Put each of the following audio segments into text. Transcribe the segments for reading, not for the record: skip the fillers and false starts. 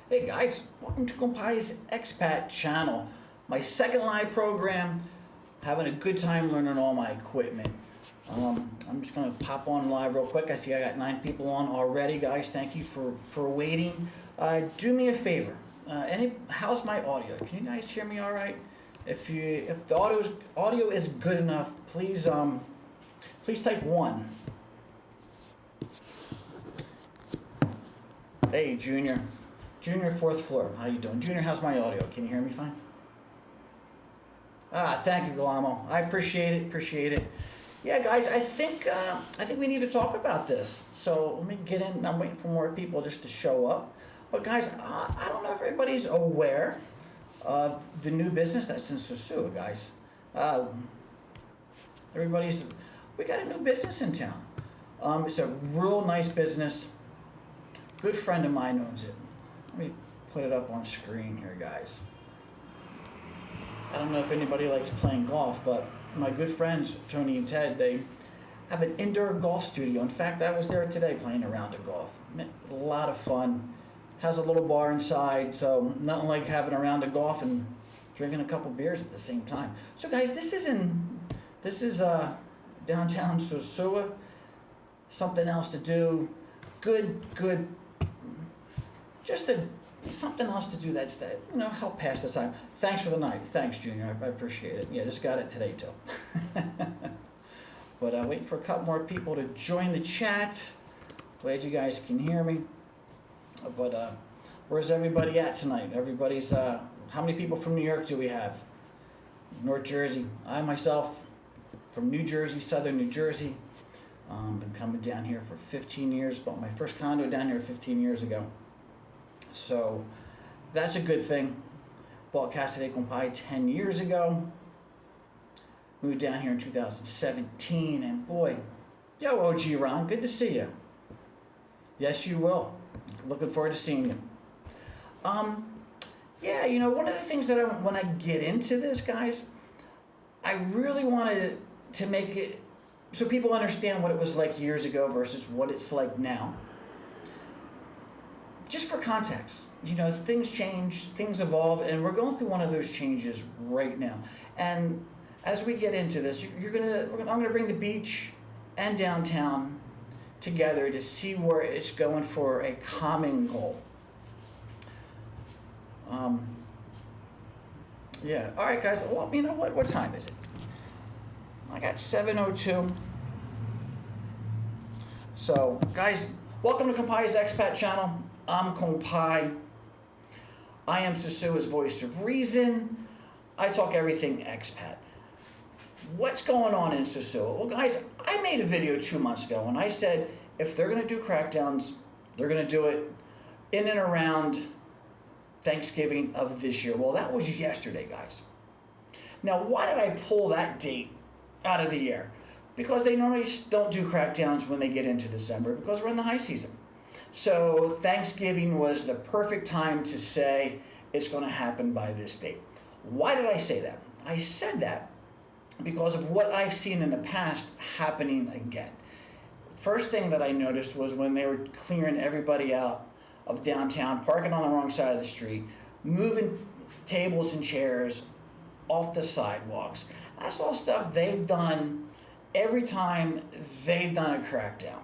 Hey guys, welcome to Compai's Expat channel. My second live program, having a good time learning all my equipment. I'm just going to pop on live real quick. I see I got 9 people on already, guys. Thank you for waiting. Do me a favor. How's my audio? Can you guys hear me all right? If the audio is good enough, please type 1. Hey, Junior. Junior, 4th floor. How you doing? Junior, how's my audio? Can you hear me fine? Thank you, Guillermo. I appreciate it. Yeah, guys, I think we need to talk about this. So let me get in. I'm waiting for more people just to show up. But guys, I don't know if everybody's aware of the new business that's in Sosua, guys. We got a new business in town. It's a real nice business. Good friend of mine owns it. Let me put it up on screen here, guys. I don't know if anybody likes playing golf, but my good friends, Tony and Ted, they have an indoor golf studio. In fact, I was there today playing a round of golf. A lot of fun. Has a little bar inside, so nothing like having a round of golf and drinking a couple beers at the same time. So guys, this is downtown Sosua. Something else to do. Good. Just something else to do that's help pass the time. Thanks for the night. Thanks, Junior. I appreciate it. Yeah, just got it today too. But waiting for a couple more people to join the chat. Glad you guys can hear me. But where's everybody at tonight? Everybody's how many people from New York do we have? North Jersey. I myself from New Jersey, Southern New Jersey. Been coming down here for 15 years. Bought my first condo down here 15 years ago. So that's a good thing. Bought Casa de Compai 10 years ago. Moved down here in 2017, and boy, yo, OG Ron, good to see you. Yes, you will. Looking forward to seeing you. Yeah, one of the things that when I get into this, guys, I really wanted to make it so people understand what it was like years ago versus what it's like now. Just for context, things change, things evolve, and we're going through one of those changes right now. And as we get into this, I'm gonna bring the beach and downtown together to see where it's going for a common goal. Yeah. All right, guys. Well, you know what? What time is it? I got 7:02. So, guys, welcome to Compai's Expat channel. I'm Compai. I am Sosua's voice of reason. I talk everything expat. What's going on in Sosua? Well, guys, I made a video 2 months ago, and I said if they're going to do crackdowns, they're going to do it in and around Thanksgiving of this year. Well, that was yesterday, guys. Now, why did I pull that date out of the air? Because they normally don't do crackdowns when they get into December because we're in the high season. So Thanksgiving was the perfect time to say it's going to happen by this date. Why did I say that? I said that because of what I've seen in the past happening again. First thing that I noticed was when they were clearing everybody out of downtown, parking on the wrong side of the street, moving tables and chairs off the sidewalks. That's all stuff they've done every time they've done a crackdown.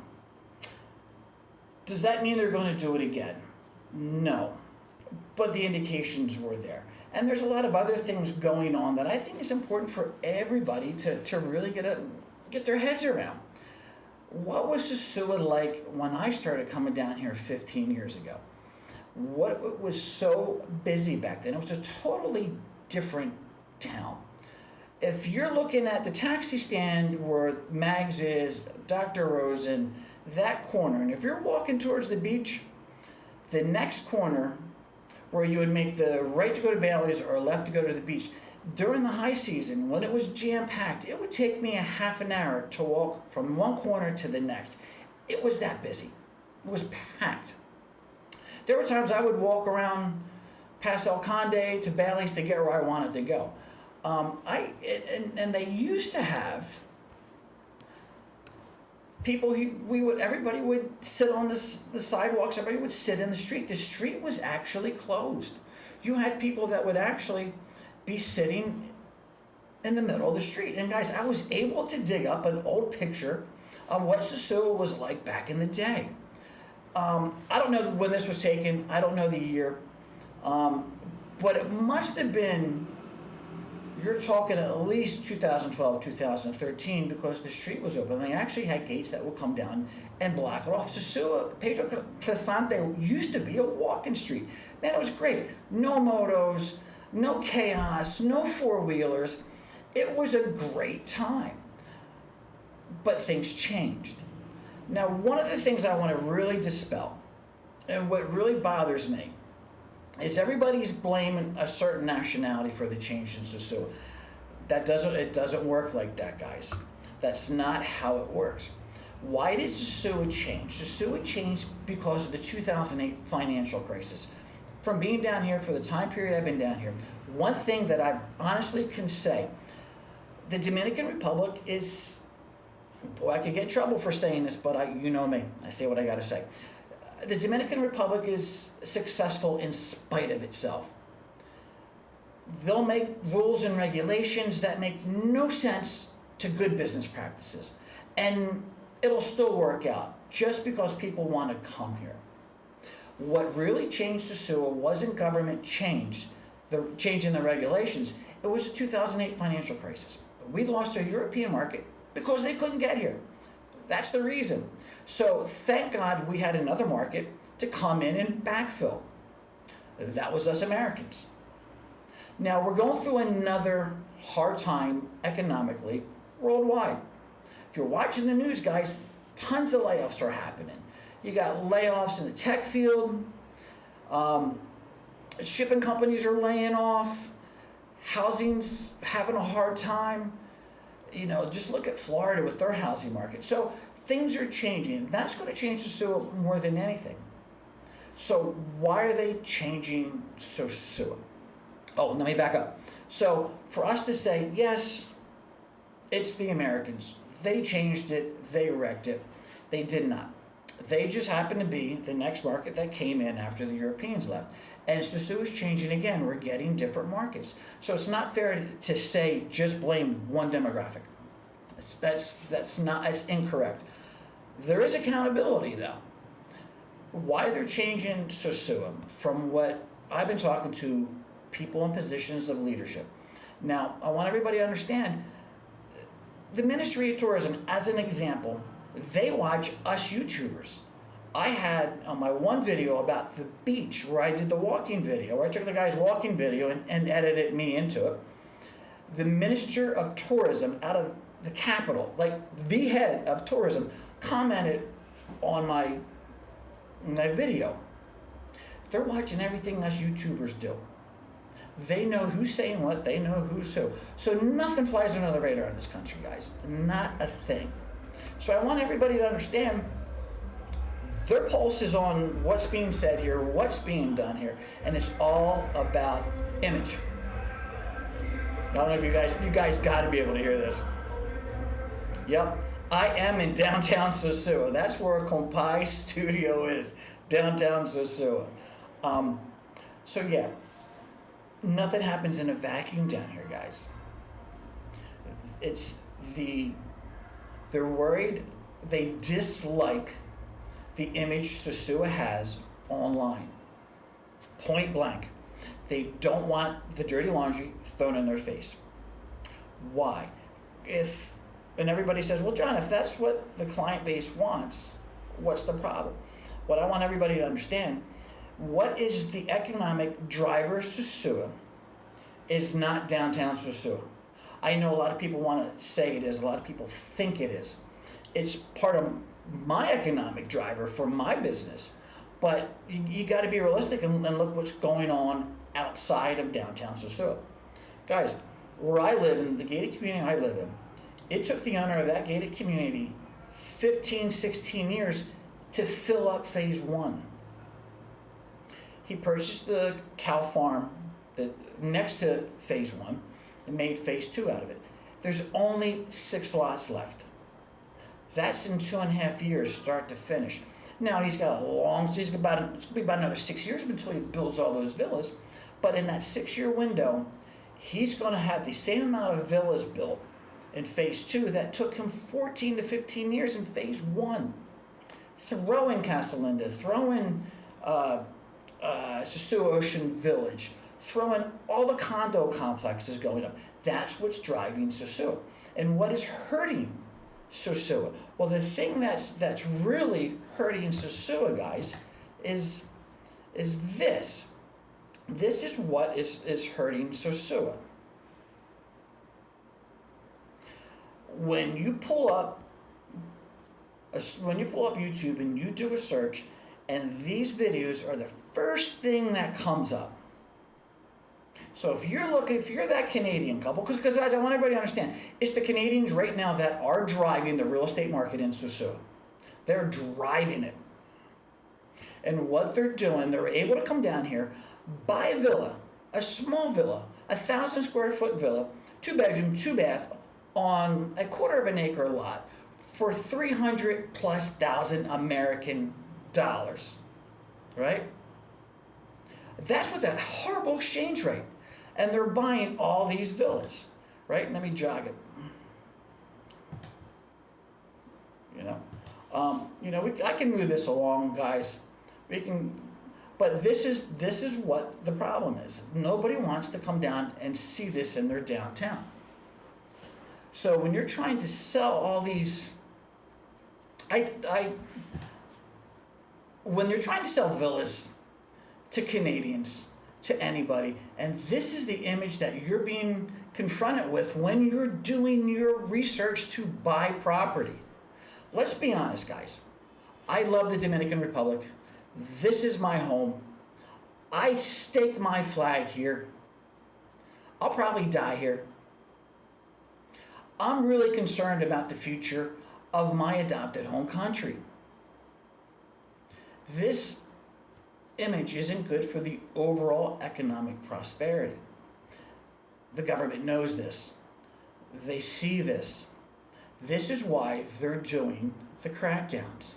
Does that mean they're going to do it again? No. But the indications were there. And there's a lot of other things going on that I think is important for everybody to really get their heads around. What was Sosua like when I started coming down here 15 years ago? What was so busy back then? It was a totally different town. If you're looking at the taxi stand where Mags is, Dr. Rosen, that corner, and if you're walking towards the beach, the next corner where you would make the right to go to Bailey's or left to go to the beach, during the high season, when it was jam-packed, it would take me a half an hour to walk from one corner to the next. It was that busy. It was packed. There were times I would walk around past El Conde to Bailey's to get where I wanted to go. And they used to have everybody would sit on the sidewalks, everybody would sit in the street. The street was actually closed. You had people that would actually be sitting in the middle of the street. And guys, I was able to dig up an old picture of what Sosua was like back in the day. I don't know when this was taken, I don't know the year, but it must have been, you're talking at least 2012, 2013, because the street was open. They actually had gates that would come down and block it off. Sosua, Pedro Crescente used to be a walking street. Man, it was great. No motos, no chaos, no four-wheelers. It was a great time. But things changed. Now, one of the things I want to really dispel, and what really bothers me, is everybody's blaming a certain nationality for the change in Sosua. It doesn't work like that, guys. That's not how it works. Why did Sosua change? Sosua changed because of the 2008 financial crisis. From being down here for the time period I've been down here, one thing that I honestly can say, the Dominican Republic is, boy, I could get in trouble for saying this, but you know me, I say what I gotta say. The Dominican Republic is successful in spite of itself. They'll make rules and regulations that make no sense to good business practices. And it'll still work out just because people want to come here. What really changed Sosua wasn't government change, the change in the regulations. It was the 2008 financial crisis. We lost our European market because they couldn't get here. That's the reason. So thank God we had another market to come in and backfill. That was us Americans. Now we're going through another hard time economically worldwide. If you're watching the news, guys, tons of layoffs are happening. You got layoffs in the tech field. Shipping companies are laying off. Housing's having a hard time. You know, just look at Florida with their housing market. So things are changing. That's going to change Sosua more than anything. So why are they changing Sosua? Oh, let me back up. So for us to say, yes, it's the Americans. They changed it. They wrecked it. They did not. They just happened to be the next market that came in after the Europeans left. And Sosua is changing again. We're getting different markets. So it's not fair to say just blame one demographic. That's incorrect. There is accountability though. Why they're changing Sosua, from what I've been talking to people in positions of leadership. Now, I want everybody to understand, the Ministry of Tourism, as an example, they watch us YouTubers. I had on my one video about the beach where I did the walking video, where I took the guy's walking video and edited me into it. The Minister of Tourism out of the capital, like the head of tourism, commented on my video. They're watching everything us YouTubers do. They know who's saying what, they know who's who. So nothing flies under the radar in this country, guys. Not a thing. So I want everybody to understand their pulse is on what's being said here, what's being done here, and it's all about image. I don't know if you guys got to be able to hear this. Yep, I am in downtown Sosua. That's where Compai studio is, downtown Sosua. So yeah, nothing happens in a vacuum down here, guys. They're worried, they dislike the image Sosua has online. Point blank. They don't want the dirty laundry thrown in their face. Why? And everybody says, well, John, if that's what the client base wants, what's the problem? What I want everybody to understand, what is the economic driver of Sosua is not downtown Sosua. I know a lot of people want to say it is, a lot of people think it is. It's part of my economic driver for my business, but you got to be realistic and look what's going on outside of downtown Sosua. Guys, where I live, in the gated community I live in, it took the owner of that gated community 15, 16 years to fill up phase 1. He purchased the cow farm next to phase 1 and made phase 2 out of it. There's only 6 lots left. That's in 2.5 years, start to finish. Now he's got a long, it's going to be about another 6 years until he builds all those villas. But in that 6-year window, he's going to have the same amount of villas built in phase 2 that took him 14 to 15 years in phase 1. Throw in Casa Linda, throw in Sosua Ocean Village, throw in all the condo complexes going up. That's what's driving Sosua. And what is hurting Sosua? Well, the thing that's really hurting Sosua, guys, is this. This is what is hurting Sosua. When you pull up YouTube and you do a search, and these videos are the first thing that comes up. So if you're that Canadian couple, because guys, I want everybody to understand, it's the Canadians right now that are driving the real estate market in Sosua. They're driving it. And what they're doing, they're able to come down here, buy a villa, a small villa, 1,000 square foot villa, 2-bedroom, 2-bath, on a quarter of an acre lot for $300,000+ American dollars, right? That's with a horrible exchange rate. And they're buying all these villas, right? Let me jog it. I can move this along, guys. We can, but this is what the problem is. Nobody wants to come down and see this in their downtown. So when you're trying to sell all these, when you're trying to sell villas to Canadians, to anybody, and this is the image that you're being confronted with when you're doing your research to buy property. Let's be honest, guys. I love the Dominican Republic. This is my home. I staked my flag here. I'll probably die here. I'm really concerned about the future of my adopted home country. This image isn't good for the overall economic prosperity. The government knows this. They see this. This is why they're doing the crackdowns.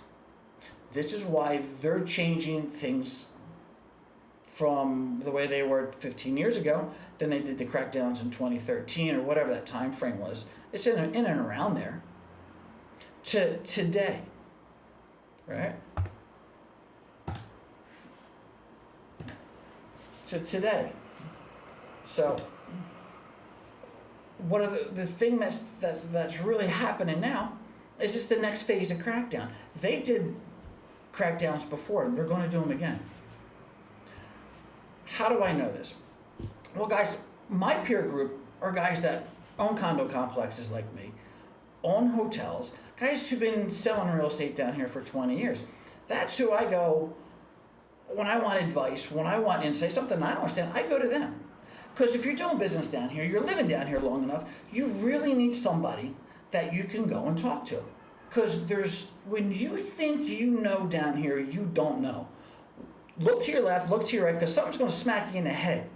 This is why they're changing things from the way they were 15 years ago. Then they did the crackdowns in 2013 or whatever that time frame was. It's in and around there. To today, right? To today. So what are the thing that's really happening now is just the next phase of crackdown. They did crackdowns before, and they're going to do them again. How do I know this? Well, guys, my peer group are guys that own condo complexes like me, own hotels, guys who've been selling real estate down here for 20 years. That's who I go when I want advice, when I want insight, something I don't understand, I go to them. Because if you're doing business down here, you're living down here long enough, you really need somebody that you can go and talk to. Because when you think you know down here, you don't know. Look to your left, look to your right, because something's going to smack you in the head.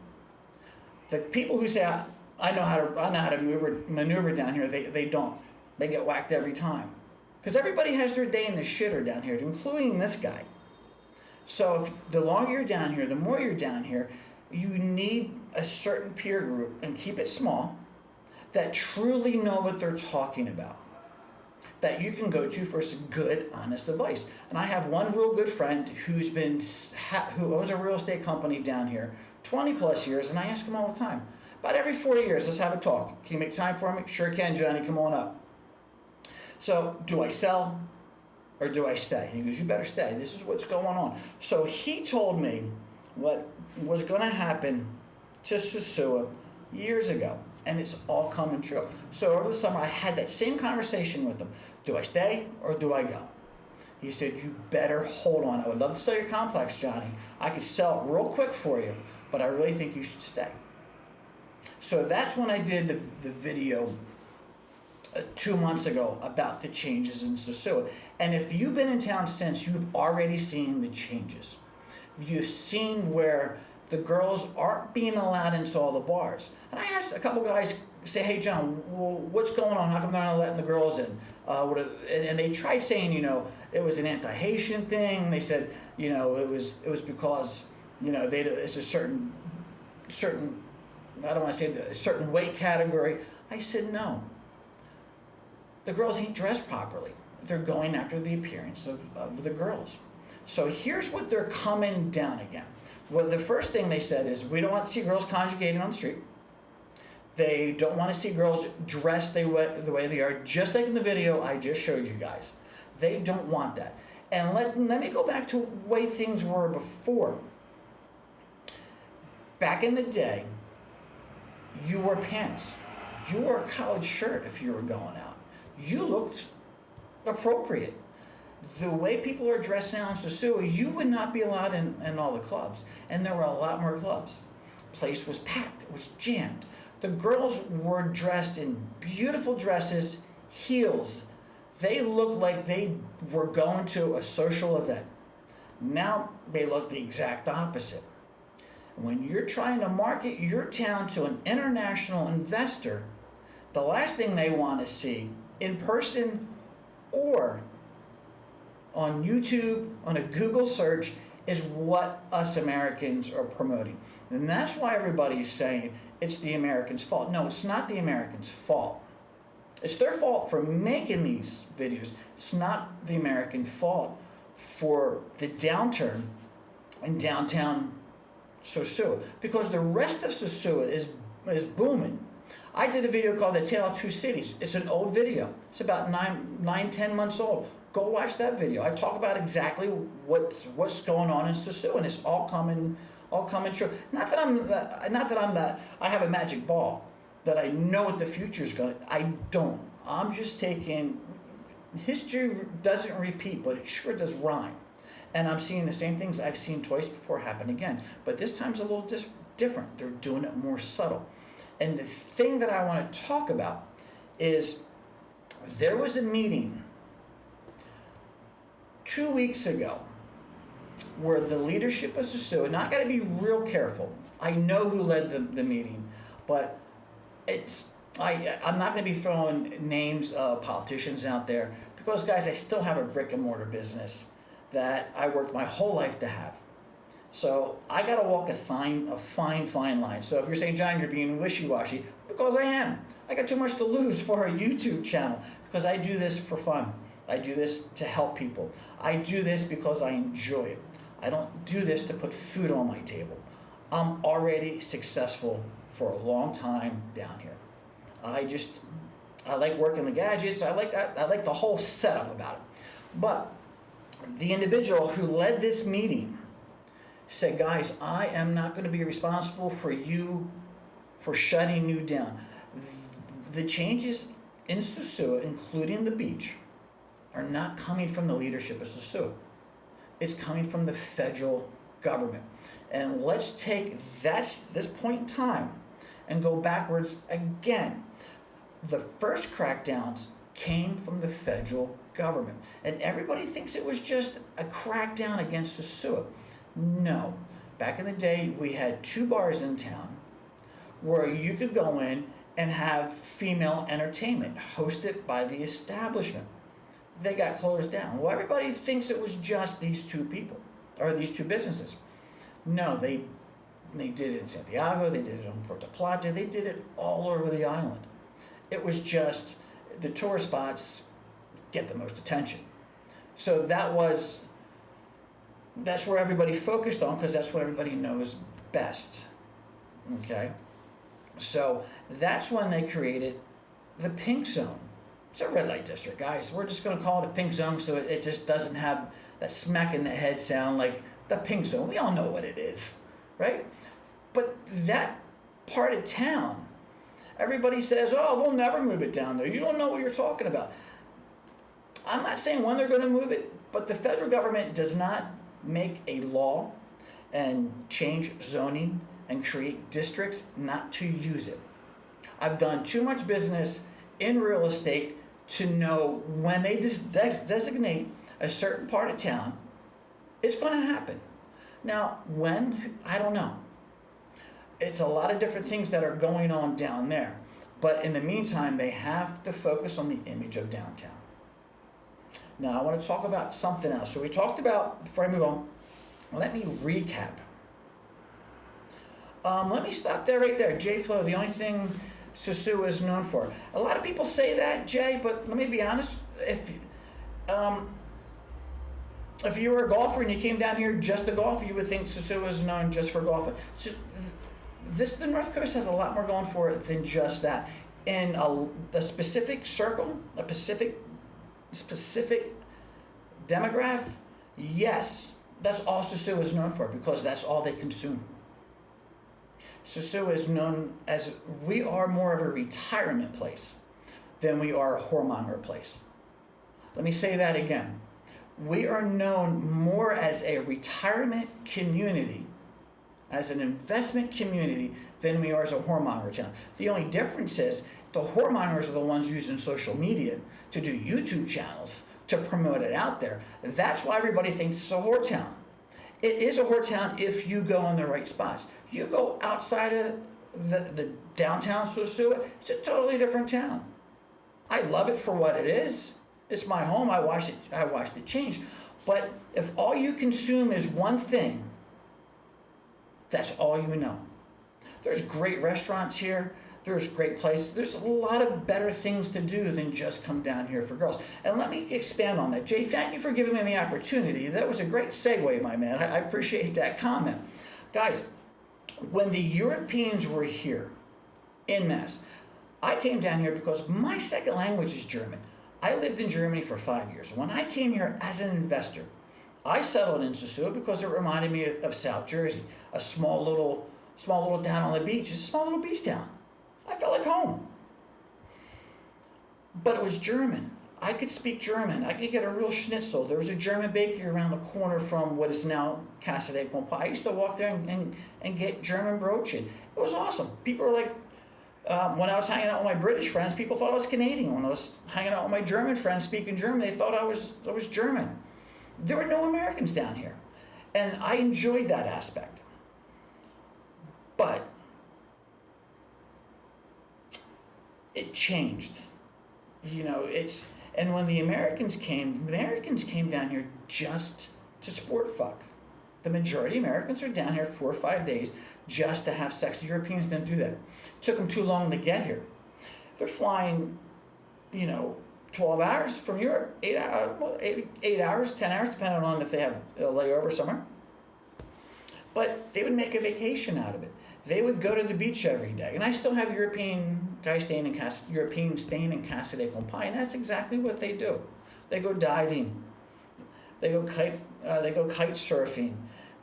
The people who say, I know how to maneuver down here, they don't. They get whacked every time. Because everybody has their day in the shitter down here, including this guy. So the longer you're down here, the more you're down here, you need a certain peer group, and keep it small, that truly know what they're talking about, that you can go to for some good, honest advice. And I have one real good friend who owns a real estate company down here, 20 plus years, and I ask him all the time, about every 4 years, let's have a talk. Can you make time for me? Sure can, Johnny, come on up. So, do I sell or do I stay? And he goes, you better stay. This is what's going on. So he told me what was going to happen to Sosua years ago, and it's all coming true. So over the summer, I had that same conversation with him. Do I stay or do I go? He said, you better hold on. I would love to sell your complex, Johnny. I could sell it real quick for you, but I really think you should stay. So that's when I did the video 2 months ago about the changes in Sosua. And if you've been in town since, you've already seen the changes. You've seen where the girls aren't being allowed into all the bars. And I asked a couple guys, say, hey John, well, what's going on? How come they're not letting the girls in? And they tried saying, it was an anti-Haitian thing. They said, it was because, it's a certain, I don't want to say a certain weight category. I said, no. The girls ain't dressed properly. They're going after the appearance of the girls. So here's what they're coming down again. Well, the first thing they said is, we don't want to see girls conjugating on the street. They don't want to see girls dressed the way they are, just like in the video I just showed you guys. They don't want that. And let me go back to the way things were before. Back in the day, you wore pants. You wore a collared shirt if you were going out. You looked appropriate. The way people are dressed now in Sosua, you would not be allowed in all the clubs. And there were a lot more clubs. Place was packed. It was jammed. The girls were dressed in beautiful dresses, heels. They looked like they were going to a social event. Now they look the exact opposite. When you're trying to market your town to an international investor, the last thing they want to see in person or on YouTube, on a Google search, is what us Americans are promoting. And that's why everybody's saying it's the Americans' fault. No, it's not the Americans' fault. It's their fault for making these videos. It's not the American fault for the downturn in downtown Sosua, because the rest of Sosua is booming. I did a video called The Tale of Two Cities. It's an old video. It's about 10 months old. Go watch that video. I talk about exactly what's going on in Sosua, and it's all coming true. Not that I have a magic ball that I know what the future's going to. I don't. I'm just taking, history doesn't repeat, but it sure does rhyme. And I'm seeing the same things I've seen twice before happen again. But this time's a little different. They're doing it more subtle. And the thing that I want to talk about is there was a meeting 2 weeks ago where the leadership of Sosua, and I got to be real careful. I know who led the meeting, but I'm not going to be throwing names of politicians out there because, guys, I still have a brick and mortar business that I worked my whole life to have. So I got to walk a fine line. So if you're saying, John, you're being wishy-washy, because I am. I got too much to lose for a YouTube channel because I do this for fun. I do this to help people. I do this because I enjoy it. I don't do this to put food on my table. I'm already successful for a long time down here. I like working the gadgets. I like the whole setup about it. But the individual who led this meeting said, guys, I am not going to be responsible for shutting you down. The changes in Sosua, including the beach, are not coming from the leadership of Sosua. It's coming from the federal government. And let's take this point in time and go backwards again. The first crackdowns came from the federal government. And everybody thinks it was just a crackdown against Sosua. No. Back in the day, we had 2 bars in town where you could go in and have female entertainment hosted by the establishment. They got closed down. Well, everybody thinks it was just these 2 people, or these 2 businesses. No, they did it in Santiago, they did it on Puerto Plata, they did it all over the island. It was just the tourist spots get the most attention. So that's where everybody focused on, because that's what everybody knows best. Okay? So that's when they created the pink zone. It's a red light district, guys. We're just going to call it a pink zone so it just doesn't have that smack in the head sound like the pink zone. We all know what it is, right? But that part of town, everybody says, oh, they'll never move it down there. You don't know what you're talking about. I'm not saying when they're going to move it, but the federal government does not make a law and change zoning and create districts not to use it. I've done too much business in real estate to know when they designate a certain part of town, it's going to happen. Now, when? I don't know. it's a lot of different things that are going on down there. But in the meantime, they have to focus on the image of downtown. Now, I want to talk about something else. So we talked about, before I move on, let me recap. Let me stop there right there. J-Flow, the only thing Sosua is known for. A lot of people say that, Jay, but let me be honest. If you were a golfer and you came down here just to golf, you would think Sosua is known just for golfing. So the North Coast has a lot more going for it than just that. In a specific circle, a specific demographic, yes, that's all Sosua is known for, because that's all they consume. Sosua is known as, we are more of a retirement place than we are a whoremonger place. Let me say that again. We are known more as a retirement community, as an investment community, than we are as a whoremonger town. The only difference is the whoremongers are the ones using social media to do YouTube channels to promote it out there. That's why everybody thinks it's a whore town. It is a whore town if you go in the right spots. You go outside of the downtown Sosua, it's a totally different town. I love it for what it is. It's my home. I watched it change. But if all you consume is one thing, that's all you know. There's great restaurants here. There's great places. There's a lot of better things to do than just come down here for girls. And let me expand on that. Jay, thank you for giving me the opportunity. That was a great segue, my man. I appreciate that comment. Guys, when the Europeans were here en masse, I came down here because my second language is German. I lived in Germany for 5 years. When I came here as an investor, I settled in Sosua because it reminded me of South Jersey, a small little town on the beach. It's a small little beach town. I felt like home. But it was German. I could speak German. I could get a real schnitzel. There was a German bakery around the corner from what is now Casa de Compai. I used to walk there and get German brötchen. It was awesome. People were like, when I was hanging out with my British friends, people thought I was Canadian. When I was hanging out with my German friends speaking German, they thought I was German. There were no Americans down here. And I enjoyed that aspect. But it changed. You know, and when the Americans came down here just to sport fuck. The majority of Americans are down here 4 or 5 days just to have sex. The Europeans didn't do that. It took them too long to get here. They're flying, 12 hours from Europe, 8 hours, 10 hours, depending on if they have a layover somewhere. But they would make a vacation out of it. They would go to the beach every day. And I still have Europeans staying in Casa de Compai, and that's exactly what they do. They go diving. They go kite surfing.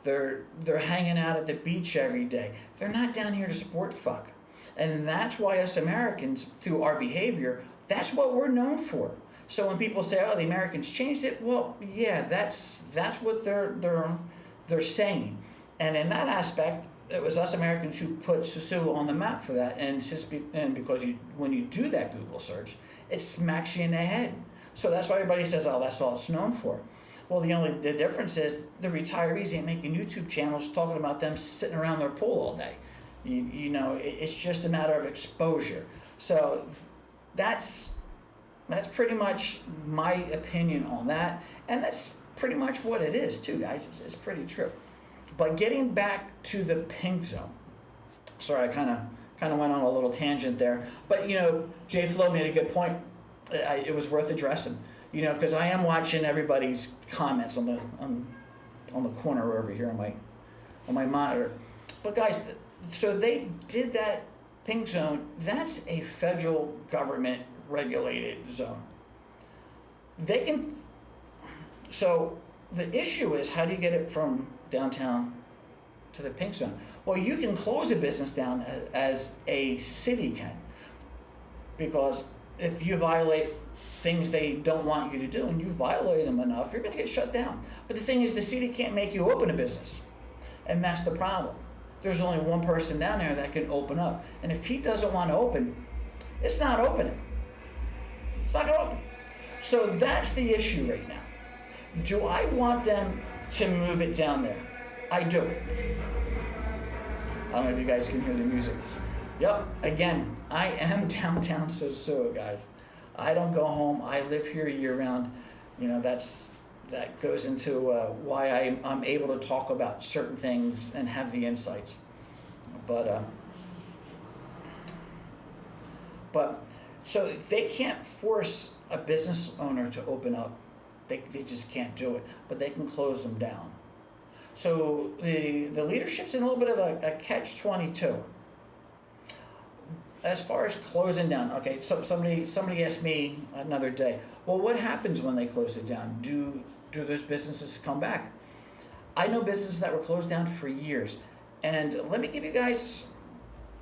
They're hanging out at the beach every day. They're not down here to sport fuck. And that's why us Americans, through our behavior, that's what we're known for. So when people say, "Oh, the Americans changed it," well, yeah, that's what they're saying. And in that aspect, it was us Americans who put Sosua on the map for that. And because when you do that Google search, it smacks you in the head. So that's why everybody says, "Oh, that's all it's known for." Well, the difference is the retirees ain't making YouTube channels talking about them sitting around their pool all day. It's just a matter of exposure. So that's pretty much my opinion on that, and that's pretty much what it is too, guys. It's pretty true. But getting back to the pink zone. Sorry, I kind of went on a little tangent there, but Jay Flo made a good point. It was worth addressing. Because I am watching everybody's comments on the corner over here on my monitor. But guys, so they did that pink zone. That's a federal government regulated zone. So the issue is, how do you get it from downtown to the pink zone? Well, you can close a business down as a city can, because if you violate things they don't want you to do, and you violate them enough, you're going to get shut down. But the thing is, the city can't make you open a business, and that's the problem. There's only one person down there that can open up, and if he doesn't want to open, it's not opening. It's not going to open. So that's the issue right now. Do I want them to move it down there? I do. I don't know if you guys can hear the music. Yep, again, I am downtown Sosua, guys. I don't go home. I live here year round. You know, that goes into why I'm able to talk about certain things and have the insights. But so they can't force a business owner to open up. They just can't do it, but they can close them down. So the leadership's in a little bit of a catch-22. As far as closing down, okay, so somebody asked me another day, well, what happens when they close it down? Do those businesses come back? I know businesses that were closed down for years, and let me give you guys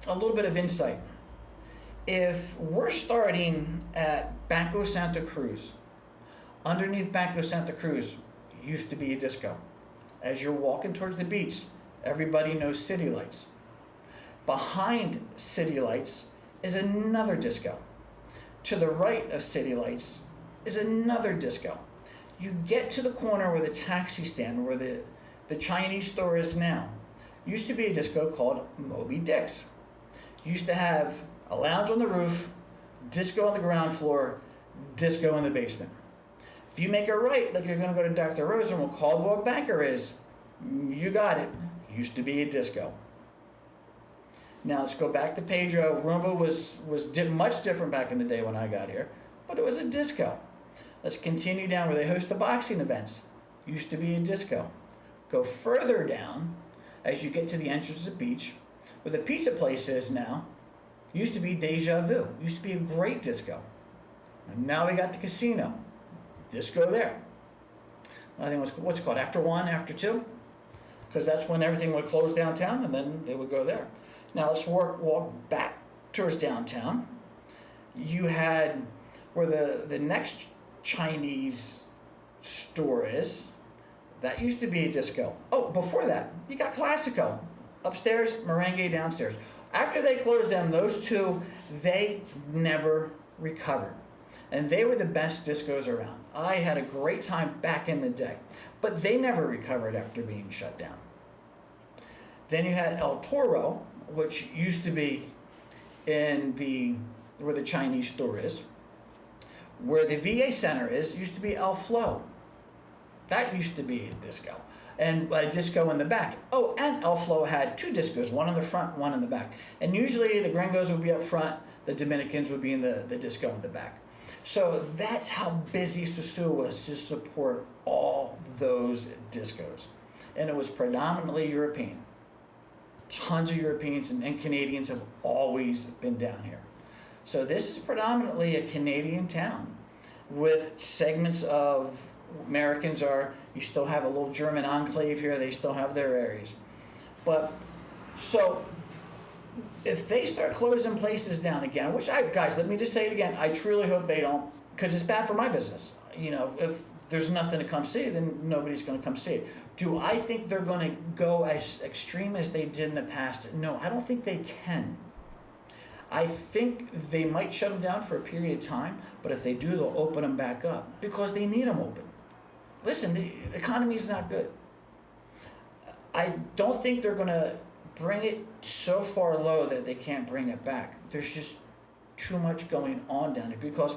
a little bit of insight. If we're starting at Banco Santa Cruz, underneath Banco Santa Cruz used to be a disco. As you're walking towards the beach, everybody knows City Lights. Behind City Lights is another disco. To the right of City Lights is another disco. You get to the corner where the taxi stand, where the Chinese store is now, used to be a disco called Moby Dick's. Used to have a lounge on the roof, disco on the ground floor, disco in the basement. If you make a right, like you're going to go to Dr. Rosen, where Caldwell Banker is, you got it. Used to be a disco. Now let's go back to Pedro. Rumba was much different back in the day when I got here, but it was a disco. Let's continue down where they host the boxing events. Used to be a disco. Go further down as you get to the entrance of the beach, where the pizza place is now. Used to be Deja Vu. Used to be a great disco. And now we got the casino. Disco there. I think what's it called? After 1, after 2? Because that's when everything would close downtown, and then they would go there. Now let's walk back towards downtown. You had where the next Chinese store is. That used to be a disco. Oh, before that, you got Classico. Upstairs, Merengue downstairs. After they closed them, those two, they never recovered. And they were the best discos around. I had a great time back in the day. But they never recovered after being shut down. Then you had El Toro, which used to be where the Chinese store is. Where the VA Center is, used to be El Flow. That used to be a disco. And a disco in the back. Oh, and El Flow had 2 discos, one in the front, one in the back. And usually the gringos would be up front, the Dominicans would be in the disco in the back. So that's how busy Sosua was to support all those discos. And it was predominantly European. Tons of Europeans and Canadians have always been down here. So this is predominantly a Canadian town with segments of Americans you still have a little German enclave here, they still have their areas. But, so, if they start closing places down again, which guys, let me just say it again, I truly hope they don't, because it's bad for my business. You know, if there's nothing to come see, then nobody's going to come see it. Do I think they're going to go as extreme as they did in the past? No, I don't think they can. I think they might shut them down for a period of time, but if they do, they'll open them back up because they need them open. Listen, the economy's not good. I don't think they're going to bring it so far low that they can't bring it back. There's just too much going on down here because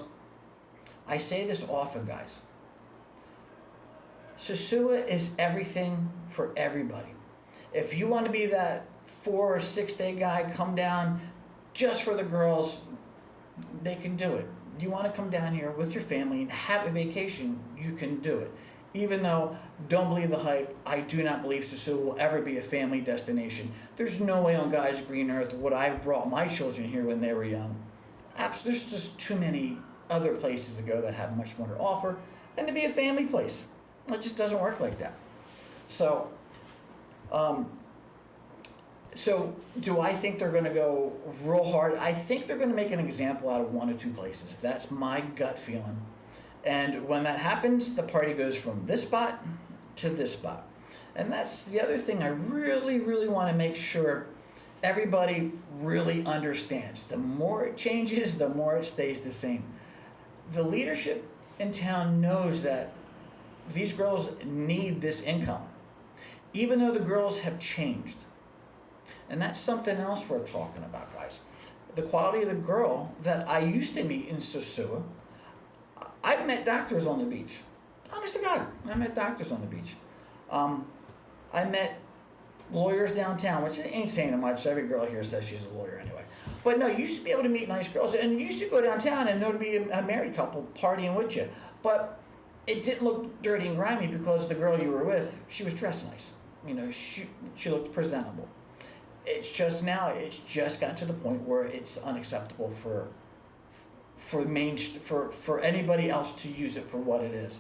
I say this often, guys. Sosua is everything for everybody. If you want to be that 4 or 6 day guy, come down just for the girls, they can do it. You want to come down here with your family and have a vacation, you can do it. Even though, don't believe the hype, I do not believe Sosua will ever be a family destination. There's no way on God's green earth would I have brought my children here when they were young. There's just too many other places to go that have much more to offer than to be a family place. It just doesn't work like that. So do I think they're going to go real hard? I think they're going to make an example out of 1 or 2 places. That's my gut feeling. And when that happens, the party goes from this spot to this spot. And that's the other thing I really, really want to make sure everybody really understands. The more it changes, the more it stays the same. The leadership in town knows that these girls need this income. Even though the girls have changed, And that's something else we're talking about, guys. The quality of the girl that I used to meet in Sosua. I've met doctors on the beach. Honest to God, I met doctors on the beach. I met lawyers downtown, which ain't saying much. Every girl here says she's a lawyer anyway. But no, you used to be able to meet nice girls, and you used to go downtown and there would be a married couple partying with you. But it didn't look dirty and grimy because the girl you were with, she was dressed nice. You know, she looked presentable. It's just now, it's just got to the point where it's unacceptable for anybody else to use it for what it is.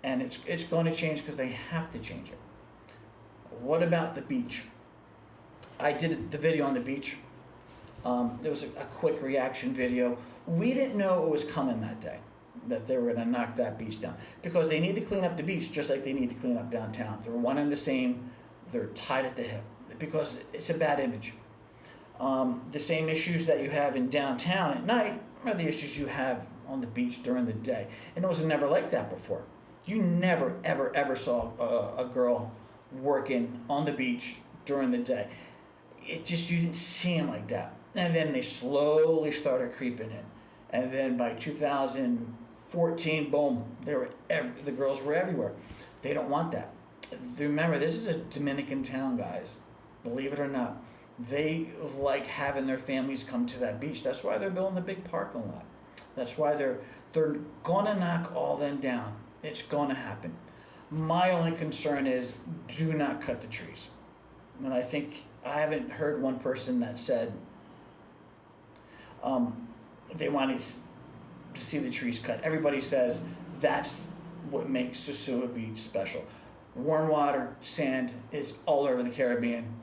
And it's going to change because they have to change it. What about the beach? I did the video on the beach. There was a quick reaction video. We didn't know it was coming that day, that they were going to knock that beach down. Because they need to clean up the beach just like they need to clean up downtown. They're one and the same. They're tied at the hip because it's a bad image. The same issues that you have in downtown at night are the issues you have on the beach during the day. And it was never like that before. You never, ever, ever saw a girl working on the beach during the day. It just, you didn't see them like that. And then they slowly started creeping in. And then by 2014, boom, the girls were everywhere. They don't want that. Remember, this is a Dominican town, guys. Believe it or not. They like having their families come to that beach. That's why they're building the big parking lot. That's why they're gonna knock all them down. It's gonna happen. My only concern is do not cut the trees. And I haven't heard one person that said they wanted to see the trees cut. Everybody says that's what makes Sosua Beach special. Warm water, sand is all over the Caribbean.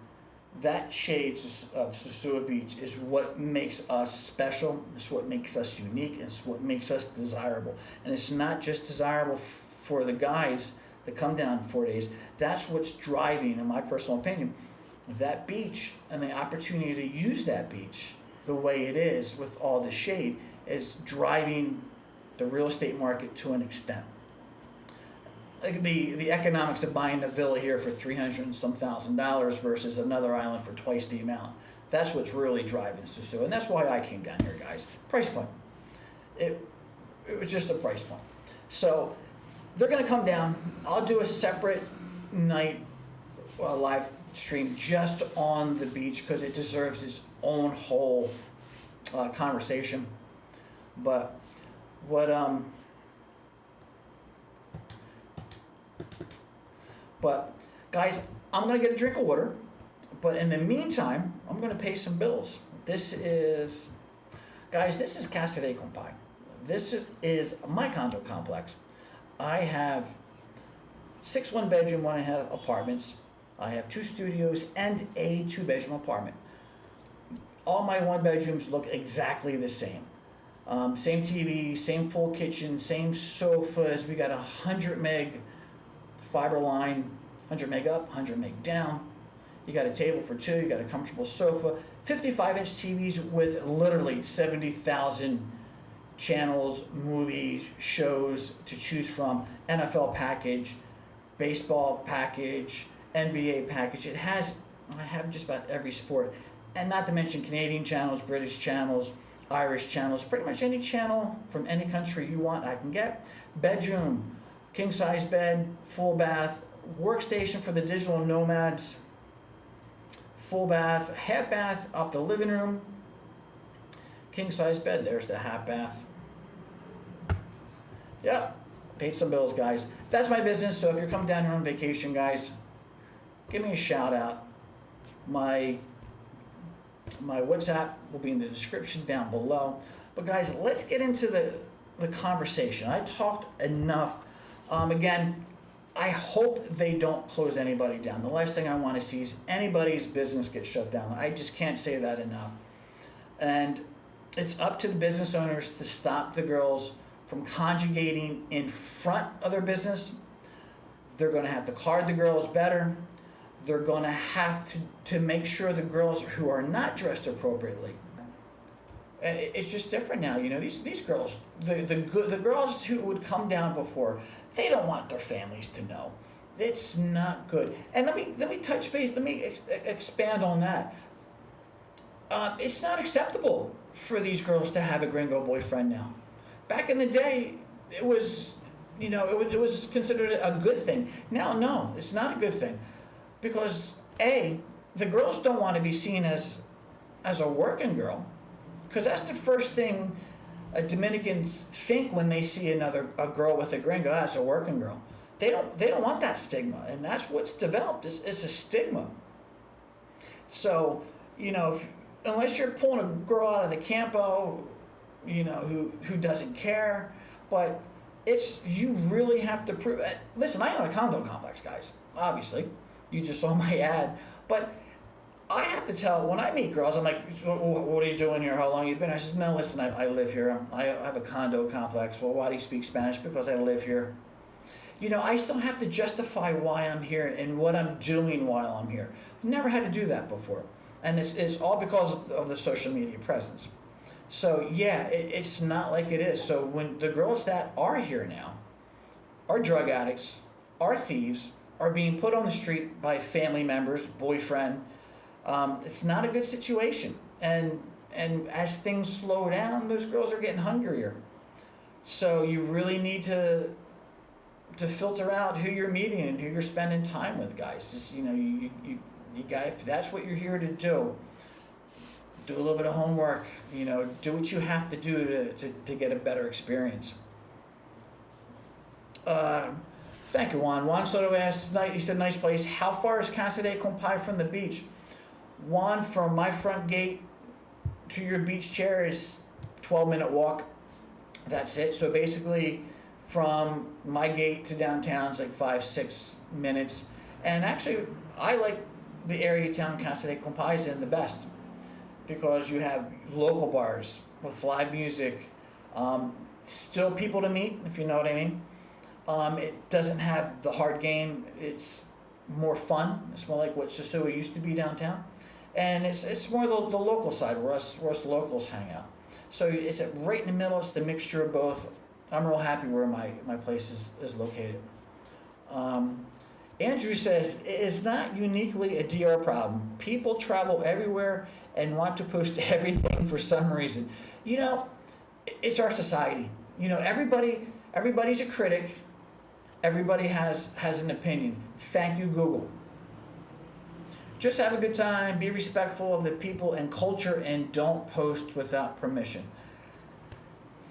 That shade of Sosua Beach is what makes us special. It's what makes us unique. It's what makes us desirable. And it's not just desirable for the guys that come down 4 days. That's what's driving, in my personal opinion, that beach and the opportunity to use that beach the way it is with all the shade is driving the real estate market to an extent. Like the economics of buying a villa here for $300 and some thousand versus another island for twice the amount. That's what's really driving Sosua, and that's why I came down here, guys. Price point. It was just a price point. So they're going to come down. I'll do a separate night live stream just on the beach because it deserves its own whole conversation. But But guys, I'm gonna get a drink of water, but in the meantime, I'm gonna pay some bills. This is Casa de Compai. This is my condo complex. I have 6 one-bedroom, 1.5 apartments. I have 2 studios and a 2-bedroom apartment. All my 1-bedrooms look exactly the same. Same TV, same full kitchen, same sofas. We got 100 meg fiber line, 100 meg up, 100 meg down. You got a table for 2, you got a comfortable sofa, 55-inch TVs with literally 70,000 channels, movies, shows to choose from, NFL package, baseball package, NBA package. I have just about every sport, and not to mention Canadian channels, British channels, Irish channels, pretty much any channel from any country you want I can get. Bedroom, king size bed, full bath, workstation for the digital nomads, full bath, half bath off the living room, king size bed, there's the half bath. Yep, paid some bills, guys. That's my business, so if you're coming down here on vacation, guys, give me a shout out. My WhatsApp will be in the description down below. But guys, let's get into the conversation. I talked enough. Again, I hope they don't close anybody down. The last thing I want to see is anybody's business get shut down. I just can't say that enough. And it's up to the business owners to stop the girls from conjugating in front of their business. They're going to have to card the girls better. They're going to have to make sure the girls who are not dressed appropriately. And it's just different now, you know. These girls, the girls who would come down before, they don't want their families to know. It's not good. And let me touch base. Let me expand on that. It's not acceptable for these girls to have a gringo boyfriend now. Back in the day, it was, it was considered a good thing. Now, no, it's not a good thing, because the girls don't want to be seen as a working girl, because that's the first thing Dominicans think when they see a girl with a gringo. That's a working girl. They don't want that stigma, and that's what's developed. It's a stigma. So, unless you're pulling a girl out of the campo, who doesn't care, but you really have to prove. Listen, I own a condo complex, guys. Obviously, you just saw my ad, but I have to tell, when I meet girls, I'm like, what are you doing here? How long you been? I said, no, listen, I live here. I have a condo complex. Well, why do you speak Spanish? Because I live here. I still have to justify why I'm here and what I'm doing while I'm here. Never had to do that before. And it's all because of the social media presence. So yeah, it's not like it is. So when the girls that are here now are drug addicts, are thieves, are being put on the street by family members, boyfriend, it's not a good situation. And as things slow down, those girls are getting hungrier. So you really need to filter out who you're meeting and who you're spending time with, guys. Just, you guys, if that's what you're here to do a little bit of homework, do what you have to do to get a better experience. Thank you, Juan. Juan Soto asked, he said, nice place. How far is Casa de Compai from the beach? Juan, from my front gate to your beach chair is 12-minute walk. That's it. So basically, from my gate to downtown is like 5-6 minutes. And actually, I like the area town Casa de Compai is in the best, because you have local bars with live music, still people to meet, if you know what I mean. It doesn't have the hard game. It's more fun. It's more like what Sosua used to be downtown. And it's more the local side where us locals hang out. So it's right in the middle. It's the mixture of both. I'm real happy where my place is located. Andrew says, it is not uniquely a DR problem. People travel everywhere and want to post everything for some reason. It's our society. Everybody's a critic. Everybody has an opinion. Thank you, Google. Just have a good time, be respectful of the people and culture, and don't post without permission.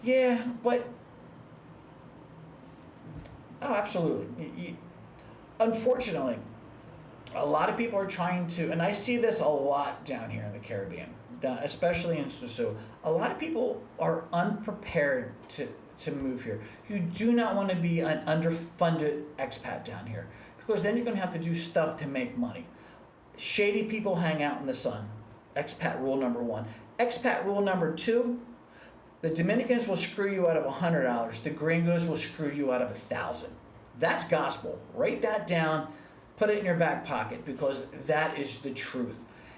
Yeah, but absolutely. Unfortunately, a lot of people are trying to, and I see this a lot down here in the Caribbean, especially in Sousa. A lot of people are unprepared to move here. You do not want to be an underfunded expat down here, because then you're going to have to do stuff to make money. Shady people hang out in the sun. Expat rule number 1. Expat rule number 2, the Dominicans will screw you out of $100. The gringos will screw you out of $1,000. That's gospel. Write that down. Put it in your back pocket, because that is the truth.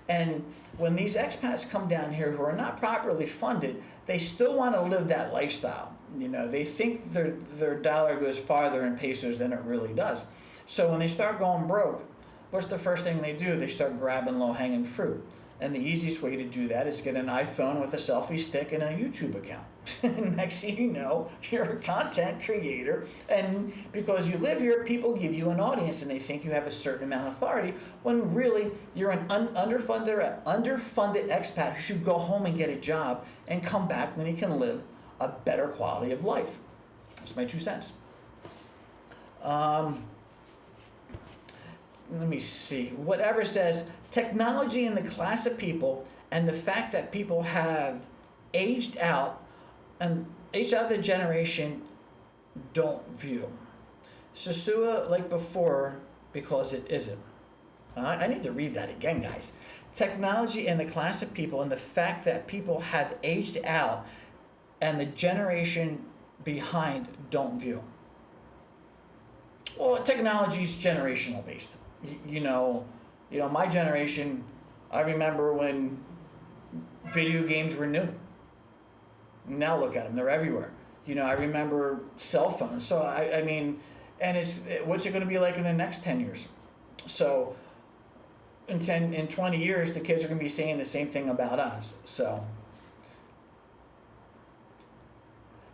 And when these expats come down here who are not properly funded, they still want to live that lifestyle. They think their dollar goes farther in pesos than it really does. So when they start going broke, what's the first thing they do? They start grabbing low-hanging fruit. And the easiest way to do that is get an iPhone with a selfie stick and a YouTube account. Next thing you know, you're a content creator. And because you live here, people give you an audience and they think you have a certain amount of authority, when really you're an underfunded expat who should go home and get a job and come back when he can live a better quality of life. That's my 2 cents. Let me see. Whatever says, technology and the class of people and the fact that people have aged out the generation don't view. Sosua like before, because it isn't. I need to read that again, guys. Technology and the class of people and the fact that people have aged out and the generation behind don't view. Well, technology is generational based. My generation, I remember when video games were new. Now look at them, they're everywhere. I remember cell phones. So, and what's it going to be like in the next 10 years? So, in 20 years, the kids are going to be saying the same thing about us. So,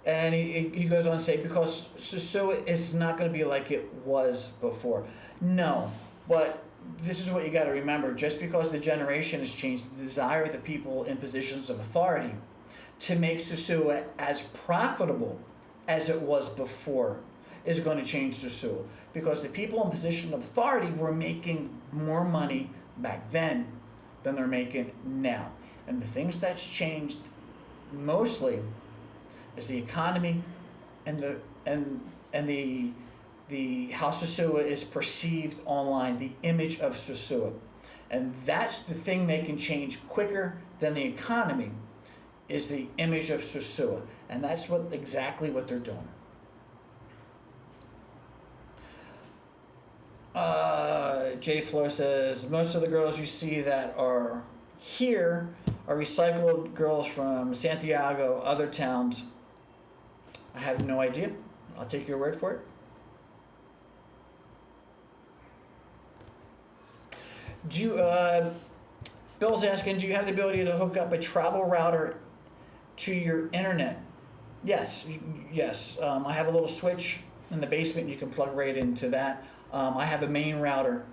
and he goes on to say, because Sosua is not going to be like it was before. No, but this is what you got to remember. Just because the generation has changed, the desire of the people in positions of authority to make Sosua as profitable as it was before is going to change Sosua. Because the people in position of authority were making more money back then than they're making now. And the things that's changed mostly is the economy and the how Sosua is perceived online, the image of Sosua. And that's the thing they can change quicker than the economy, is the image of Sosua. And that's exactly what they're doing. J Flo says, most of the girls you see that are here are recycled girls from Santiago, other towns. I have no idea. I'll take your word for it. Do you, Bill's asking, do you have the ability to hook up a travel router to your internet? Yes, yes. I have a little switch in the basement. You can plug right into that. I have a main router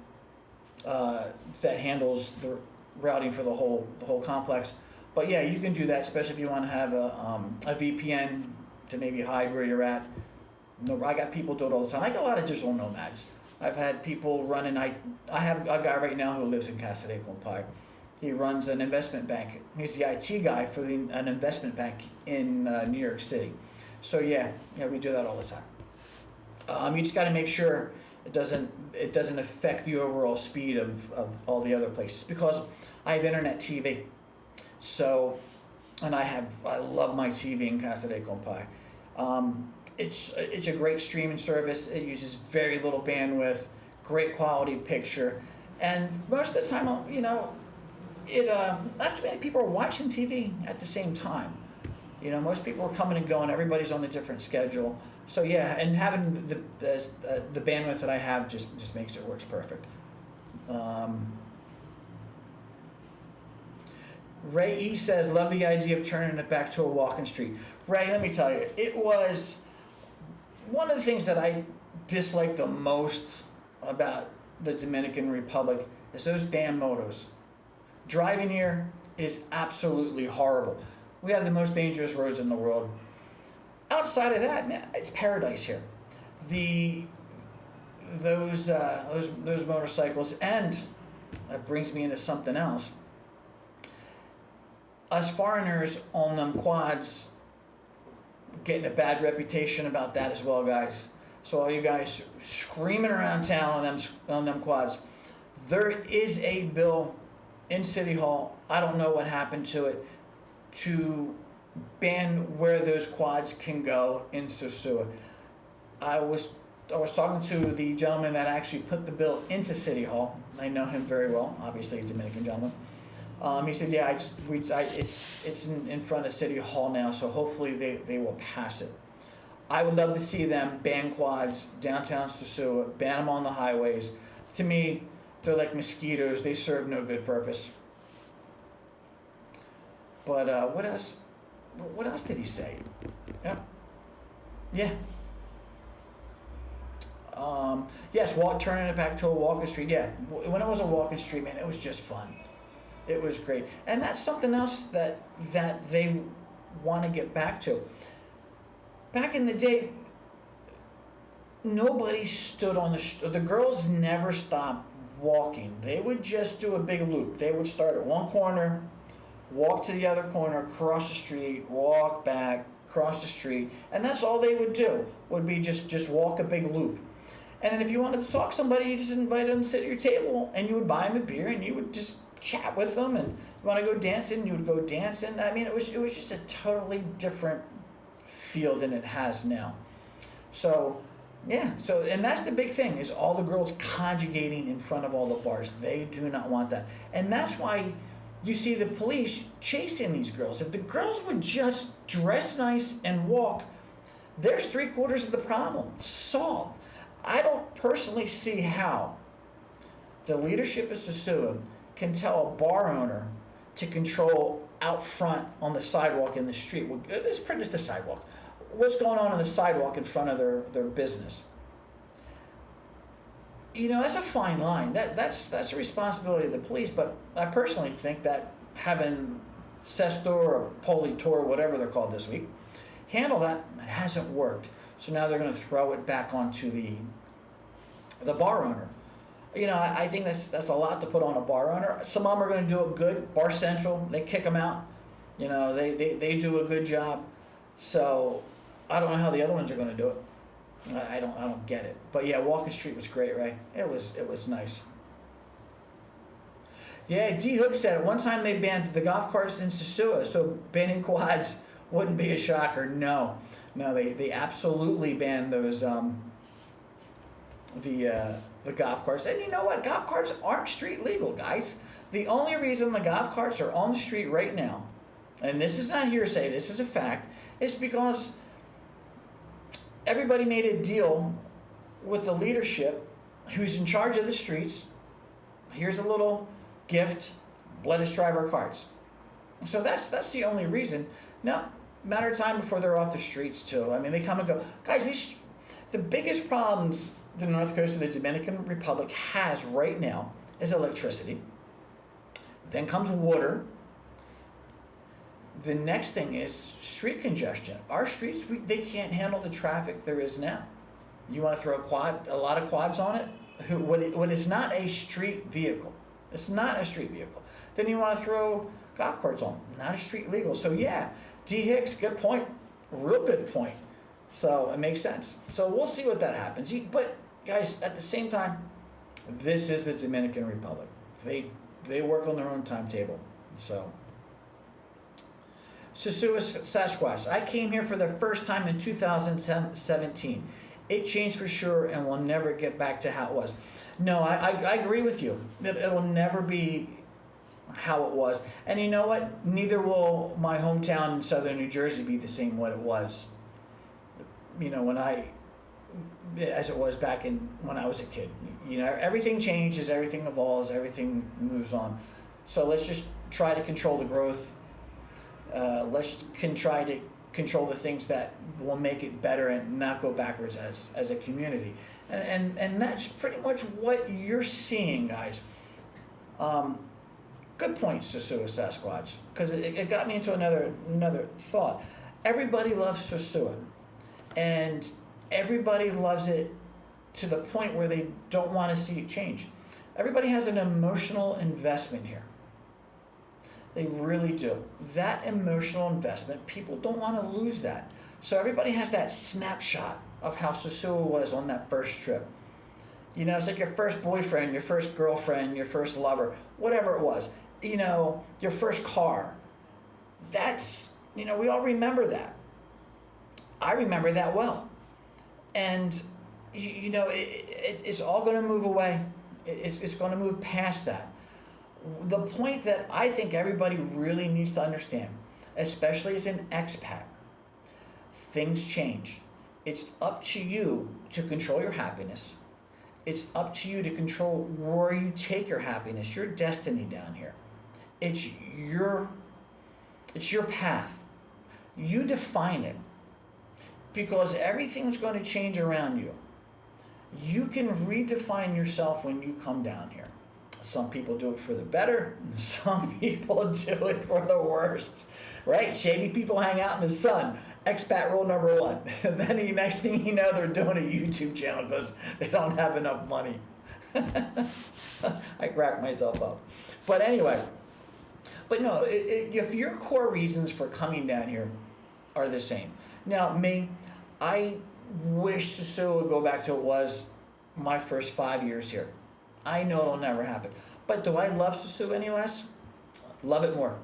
that handles the routing for the whole complex. But yeah, you can do that, especially if you want to have a VPN to maybe hide where you're at. No, I got people do it all the time. I got a lot of digital nomads. I've had people running. I have a guy right now who lives in Casa de Compai. He runs an investment bank. He's the IT guy for an investment bank in New York City. So yeah, we do that all the time. You just got to make sure it doesn't affect the overall speed of all the other places, because I have internet TV. So, and I love my TV in Casa de Compai. It's a great streaming service. It uses very little bandwidth, great quality picture, and most of the time, not too many people are watching TV at the same time. Most people are coming and going. Everybody's on a different schedule. So yeah, and having the bandwidth that I have just makes it works perfect. Ray E says, love the idea of turning it back to a walking street. Ray, let me tell you, it was one of the things that I dislike the most about the Dominican Republic is those damn motos. Driving here is absolutely horrible. We have the most dangerous roads in the world. Outside of that, man, it's paradise here. Those motorcycles, and that brings me into something else. Us foreigners on them quads getting a bad reputation about that as well, guys. So all you guys screaming around town on them quads, there is a bill in City Hall. I don't know what happened to it, to ban where those quads can go in Sosua. I was talking to the gentleman that actually put the bill into City Hall. I know him very well, obviously a Dominican gentleman. He said, yeah, it's in front of City Hall now, so hopefully they will pass it. I would love to see them ban quads downtown Sosua, ban them on the highways. To me, they're like mosquitoes. They serve no good purpose. But what else? What else did he say? Yeah. Yes, turning it back to a walking street. Yeah, when it was a walking street, man, it was just fun. It was great, and that's something else that they want to get back to. Back in the day, nobody stood on the girls never stopped walking. They would just do a big loop. They would start at one corner, walk to the other corner, cross the street, walk back, cross the street, and that's all they would do, would be just walk a big loop. And then if you wanted to talk to somebody, you just invite them to sit at your table, and you would buy them a beer, and you would just chat with them. And you want to go dancing, you would go dancing. I mean, it was just a totally different feel than it has now. So yeah, and that's the big thing, is all the girls conjugating in front of all the bars. They do not want that, and that's why you see the police chasing these girls. If the girls would just dress nice and walk, there's 3/4 of the problem solved. I don't personally see how the leadership of Sosua can tell a bar owner to control out front on the sidewalk in the street. Well, it's pretty much the sidewalk. What's going on the sidewalk in front of their business? You know, that's a fine line. That's the responsibility of the police. But I personally think that having Sesto or Politor, whatever they're called this week, handle that, it hasn't worked. So now they're going to throw it back onto the bar owner. You know, I think that's a lot to put on a bar owner. Some of them are going to do it good. Bar Central, they kick them out. You know, they do a good job. So I don't know how the other ones are going to do it. I don't get it. But yeah, Walking Street was great, right? It was nice. Yeah, D Hook said at one time they banned the golf carts in Sosua, so banning quads wouldn't be a shocker. No, they absolutely banned those the golf carts. And you know what? Golf carts aren't street legal, guys. The only reason the golf carts are on the street right now, and this is not hearsay, this is a fact, is because everybody made a deal with the leadership who's in charge of the streets. Here's a little gift, let us drive our carts. So that's the only reason. Now, matter of time before they're off the streets too. I mean, they come and go. Guys, the biggest problems the north coast of the Dominican Republic has right now is electricity. Then comes water. The next thing is street congestion. Our streets, they can't handle the traffic there is now. You want to throw a lot of quads on it? What is not a street vehicle. It's not a street vehicle. Then you want to throw golf carts on. Not a street legal. So yeah, D. Hicks, good point. Real good point. So it makes sense. So we'll see what that happens. But guys, at the same time, this is the Dominican Republic. They work on their own timetable. So Sosua Sasquatch. I came here for the first time in 2017. It changed for sure and will never get back to how it was. No, I agree with you. It'll never be how it was. And you know what? Neither will my hometown in southern New Jersey be the same what it was. You know, as it was back when I was a kid. You know, everything changes, everything evolves, everything moves on. So let's just try to control the growth. Let's try to control the things that will make it better and not go backwards as a community. And that's pretty much what you're seeing, guys. Good point, Sosua Sasquatch, because it got me into another thought. Everybody loves Sosua, and everybody loves it to the point where they don't want to see it change. Everybody has an emotional investment here. They really do. That emotional investment, people don't want to lose that. So everybody has that snapshot of how Sosua was on that first trip. You know, it's like your first boyfriend, your first girlfriend, your first lover, whatever it was. You know, your first car. That's, you know, we all remember that. I remember that well. And, you know, it's all going to move away. It's going to move past that. The point that I think everybody really needs to understand, especially as an expat, things change. It's up to you to control your happiness. It's up to you to control where you take your happiness, your destiny down here. It's your path. You define it, because everything's going to change around you. You can redefine yourself when you come down here. Some people do it for the better. Some people do it for the worst, right? Shady people hang out in the sun. Expat rule number 1. And then the next thing you know, they're doing a YouTube channel because they don't have enough money. I crack myself up. But anyway, but no, if your core reasons for coming down here are the same. Now, me, I wish Sosua would go back to what it was my first 5 years here. I know it'll never happen. But do I love Sosua any less? Love it more.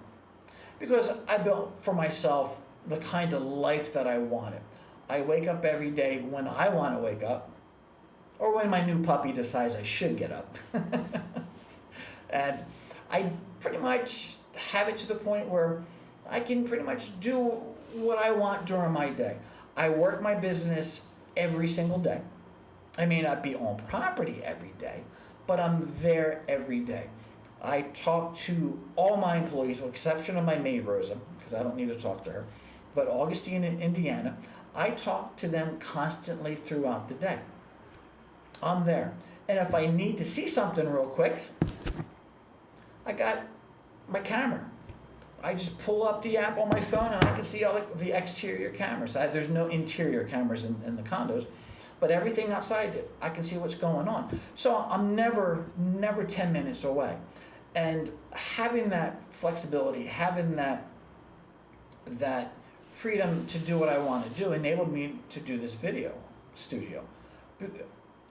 Because I built for myself the kind of life that I wanted. I wake up every day when I want to wake up, or when my new puppy decides I should get up. And I pretty much have it to the point where I can pretty much do what I want during my day. I work my business every single day. I may not be on property every day, but I'm there every day. I talk to all my employees, with the exception of my maid, Rosa, because I don't need to talk to her, but Augustine and Indiana, I talk to them constantly throughout the day. I'm there. And if I need to see something real quick, I got my camera. I just pull up the app on my phone and I can see all the exterior cameras. There's no interior cameras in the condos, but everything outside, I can see what's going on. So I'm never 10 minutes away. And having that flexibility, having that freedom to do what I want to do enabled me to do this video studio.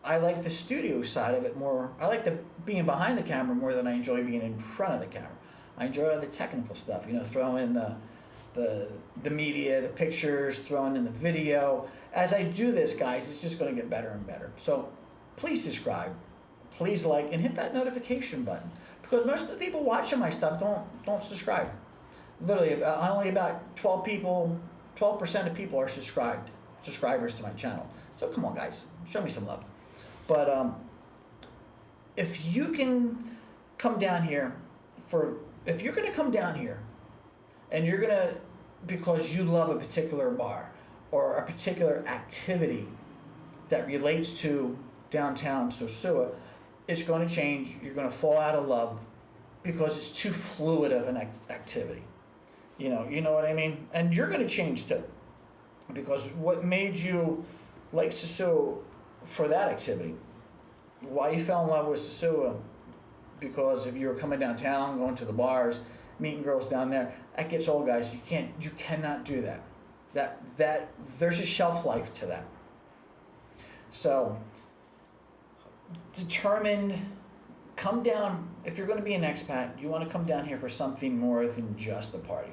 I like the studio side of it more. I like being behind the camera more than I enjoy being in front of the camera. I enjoy all the technical stuff, throwing in the media, the pictures, throwing in the video. As I do this, guys, it's just going to get better and better. So please subscribe, please like, and hit that notification button, because most of the people watching my stuff don't subscribe. Literally, only about 12% of people are subscribers to my channel. So come on, guys, show me some love. But if you can come down here if you're going to come down here and you're going to, because you love a particular bar or a particular activity that relates to downtown Sosua, it's going to change. You're going to fall out of love because it's too fluid of an activity. You know what I mean? And you're going to change too, because what made you like Sosua for that activity, why you fell in love with Sosua, because if you were coming downtown, going to the bars, meeting girls down there, that gets old, guys. You cannot do that. That there's a shelf life to that. So come down. If you're going to be an expat, you want to come down here for something more than just a party.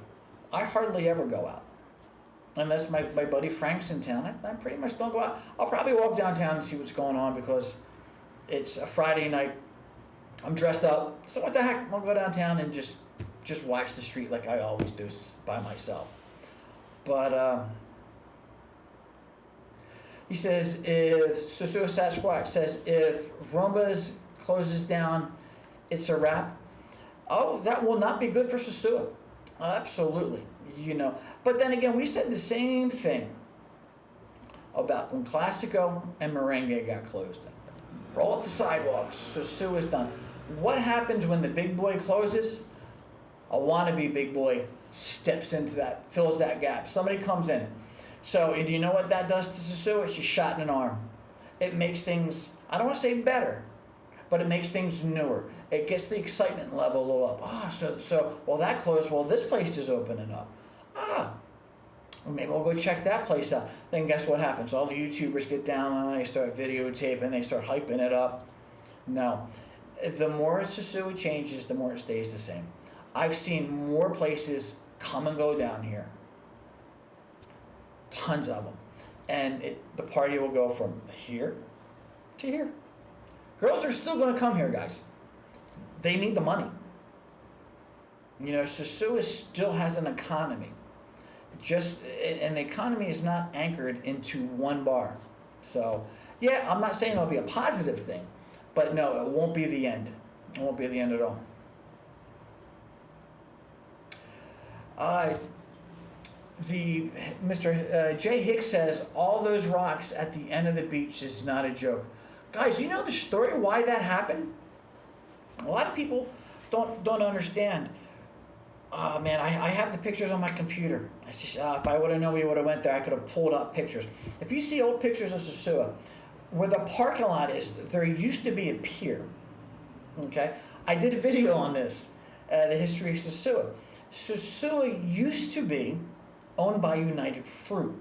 I hardly ever go out. Unless my buddy Frank's in town, I pretty much don't go out. I'll probably walk downtown and see what's going on because it's a Friday night. I'm dressed up, so what the heck? I'll go downtown and just watch the street like I always do by myself. But he says, if Sosua Sasquatch says, if Rumba's closes down, it's a wrap. Oh, that will not be good for Sosua. Absolutely, But then again, we said the same thing about when Classico and Merengue got closed. Roll up the sidewalks, Sosua's done. What happens when the big boy closes? A wannabe big boy steps into that, fills that gap. Somebody comes in. So, do you know what that does to Sosua? It's just shot in an arm. It makes things, I don't want to say better, but it makes things newer. It gets the excitement level a little up. Well, that closed. Well, this place is opening up. Well, maybe we'll go check that place out. Then guess what happens? All the YouTubers get down on it, they start videotaping, they start hyping it up. No. The more Sosua changes, the more it stays the same. I've seen more places come and go down here. Tons of them. And the party will go from here to here. Girls are still going to come here, guys. They need the money. Sosua still has an economy. And the economy is not anchored into one bar. So, yeah, I'm not saying it'll be a positive thing, but no, it won't be the end. It won't be the end at all. Mr. Jay Hicks says, all those rocks at the end of the beach is not a joke. Guys, you know the story why that happened? A lot of people don't understand. Man, I have the pictures on my computer. It's just, if I would have known we would have went there, I could have pulled up pictures. If you see old pictures of Sosua, where the parking lot is, there used to be a pier. Okay? I did a video on this, the history of Sosua. Sosua used to be owned by United Fruit.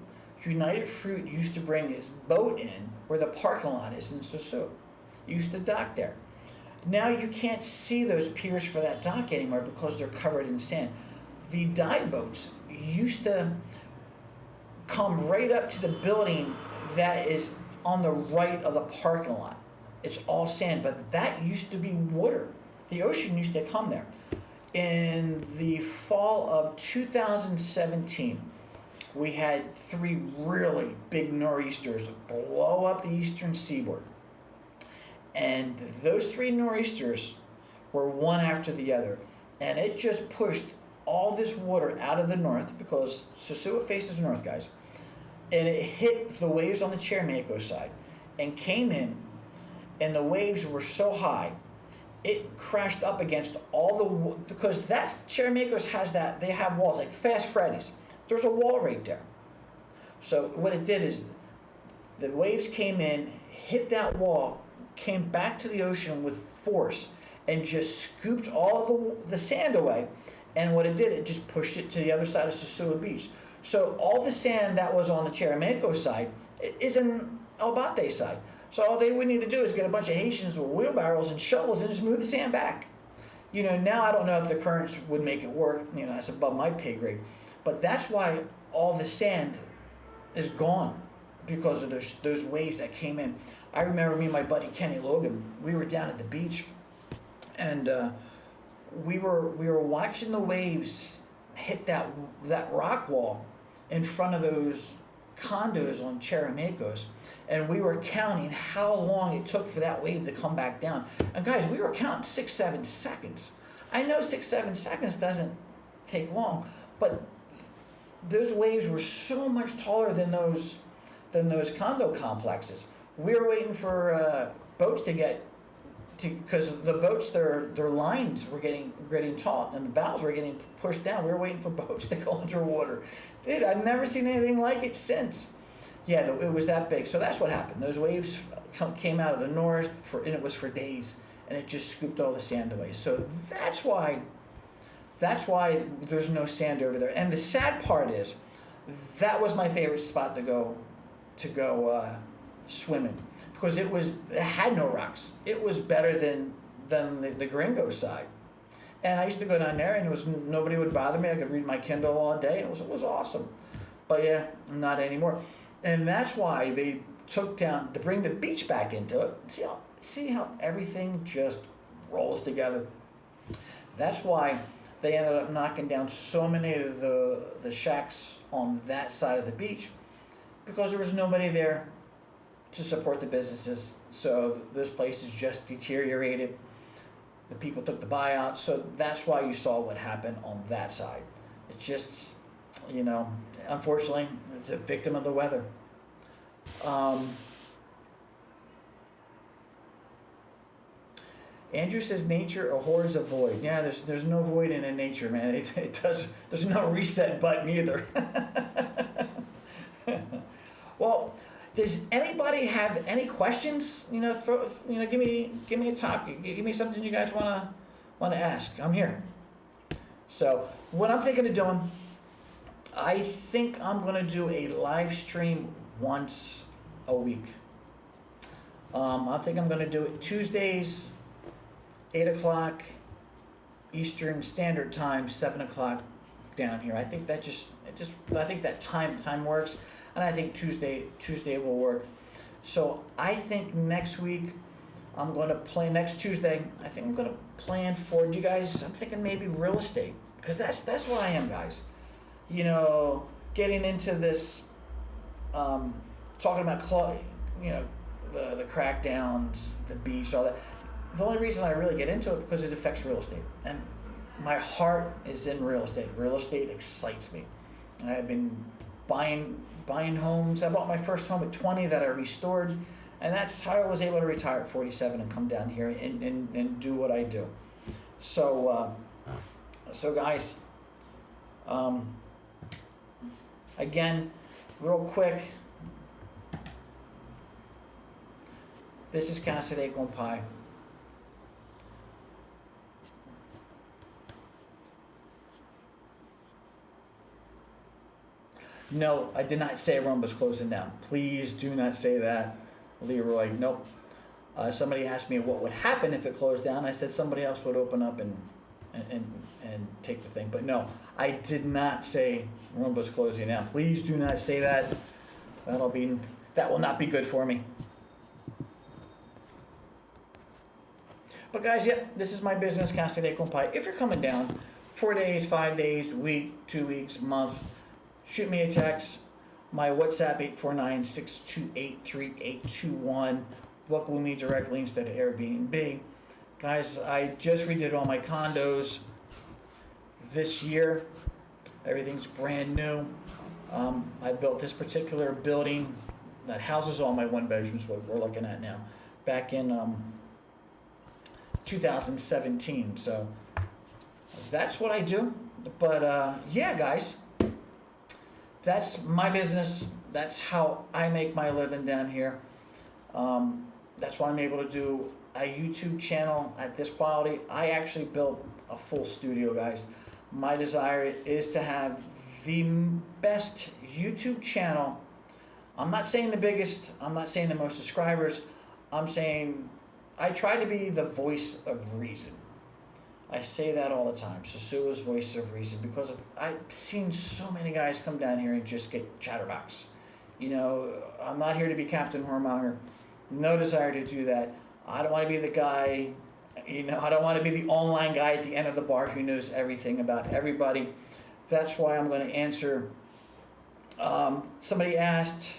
United Fruit used to bring his boat in where the parking lot is in Sosua. He used to dock there. Now you can't see those piers for that dock anymore because they're covered in sand. The dive boats used to come right up to the building that is on the right of the parking lot. It's all sand, but that used to be water. The ocean used to come there. In the fall of 2017, we had 3 really big nor'easters blow up the eastern seaboard. And those three nor'easters were one after the other. And it just pushed all this water out of the north, because Sosua faces north, guys. And it hit the waves on the Cheramaco side and came in, and the waves were so high, it crashed up against all the, because that's, Cheramaco's has that, they have walls, like Fast Freddy's. There's a wall right there. So what it did is, the waves came in, hit that wall, came back to the ocean with force, and just scooped all the sand away. And what it did, it just pushed it to the other side of Sosua Beach. So all the sand that was on the Cheramaco side is in El Bate side. So all they would need to do is get a bunch of Haitians with wheelbarrows and shovels and just move the sand back. You know, now I don't know if the currents would make it work. You know, that's above my pay grade. But that's why all the sand is gone, because of those waves that came in. I remember me and my buddy Kenny Logan, we were down at the beach, and we were watching the waves hit that rock wall in front of those condos on Cheramacos, and we were counting how long it took for that wave to come back down. And guys, we were counting 6-7 seconds. I know 6-7 seconds doesn't take long, but those waves were so much taller than those condo complexes. We were waiting for boats to get to, because the boats, their lines were getting taut and the bows were getting pushed down. We were waiting for boats to go underwater. Dude, I've never seen anything like it since. Yeah, it was that big. So that's what happened. Those waves came out of the north, and it was for days, and it just scooped all the sand away. So that's why there's no sand over there. And the sad part is, that was my favorite spot to go swimming, because it had no rocks. It was better than the Gringo side. And I used to go down there, and nobody would bother me. I could read my Kindle all day, and it was awesome. But yeah, not anymore. And that's why they took down, to bring the beach back into it. See how everything just rolls together. That's why they ended up knocking down so many of the shacks on that side of the beach, because there was nobody there to support the businesses. So those places just deteriorated. The people took the buyout. So that's why you saw what happened on that side. It's just, you know, unfortunately, it's a victim of the weather. Andrew says nature abhors a void. Yeah, there's no void in nature, man. It does. There's no reset button either. Well, does anybody have any questions? You know, give me a topic. Give me something you guys wanna ask. I'm here. So what I'm thinking of doing, I think I'm gonna do a live stream once a week. I think I'm gonna do it Tuesdays, 8 o'clock Eastern Standard Time, 7 o'clock down here. I think that I think that time works, and I think Tuesday will work. So I think next week I'm going to play, next Tuesday, I think I'm going to plan for you guys. I'm thinking maybe real estate, because that's what I am, guys. You know, getting into this, talking about the crackdowns, the beach, all that. The only reason I really get into it because it affects real estate, and my heart is in real estate. Real estate excites me. I've been buying homes. I bought my first home at 20 that I restored, and that's how I was able to retire at 47 and come down here and do what I do. So guys, again, real quick, this is Casa de Compai. No, I did not say Rumba's closing down. Please do not say that, Leroy. Nope. Somebody asked me what would happen if it closed down. I said somebody else would open up and take the thing. But no, I did not say Rumba's closing down. Please do not say that. That will not be good for me. But guys, yeah, this is my business, Casa de Compai. If you're coming down 4 days, 5 days, week, 2 weeks, month, shoot me a text. My WhatsApp 849-628-3821, book with me directly instead of Airbnb. Guys, I just redid all my condos this year. Everything's brand new. I built this particular building that houses all my one bedrooms, what we're looking at now, back in 2017. So that's what I do. But yeah, guys, that's my business. That's how I make my living down here. That's why I'm able to do a YouTube channel at this quality. I actually built a full studio, guys. My desire is to have the best YouTube channel. I'm not saying the biggest, I'm not saying the most subscribers. I'm saying I try to be the voice of reason. I say that all the time, Sosua's voice of reason, because I've seen so many guys come down here and just get chatterbox. You know, I'm not here to be Captain Whoremonger. No desire to do that. I don't want to be the guy, you know, I don't want to be the online guy at the end of the bar who knows everything about everybody. That's why I'm going to answer. Somebody asked,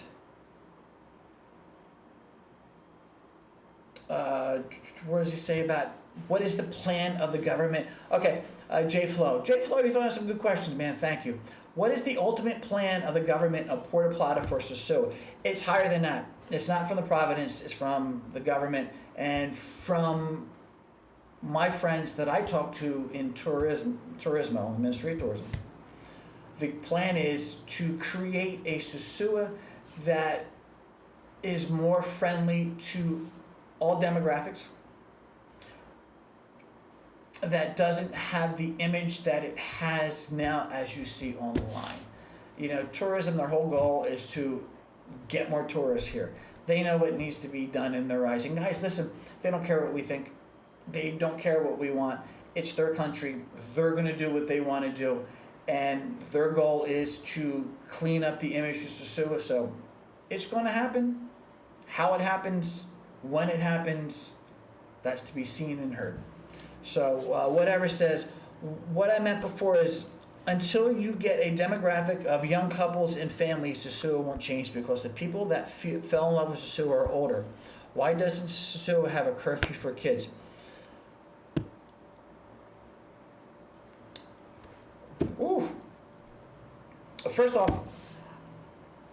what does he say about what is the plan of the government? Okay, J Flo, you're throwing some good questions, man. Thank you. What is the ultimate plan of the government of Puerto Plata for Sosua? It's higher than that. It's not from the Providence. It's from the government and from my friends that I talk to in Turismo, Ministry of Tourism. The plan is to create a Sosua that is more friendly to all demographics, that doesn't have the image that it has now, as you see online. You know, tourism, their whole goal is to get more tourists here. They know what needs to be done in their eyes. And guys, listen, they don't care what we think. They don't care what we want. It's their country. They're going to do what they want to do. And their goal is to clean up the image of Sosua. So it's going to happen. How it happens, when it happens, that's to be seen and heard. So whatever says, what I meant before is until you get a demographic of young couples and families, Sosua won't change, because the people that fell in love with Sosua are older. Why doesn't Sosua have a curfew for kids? Ooh. First off,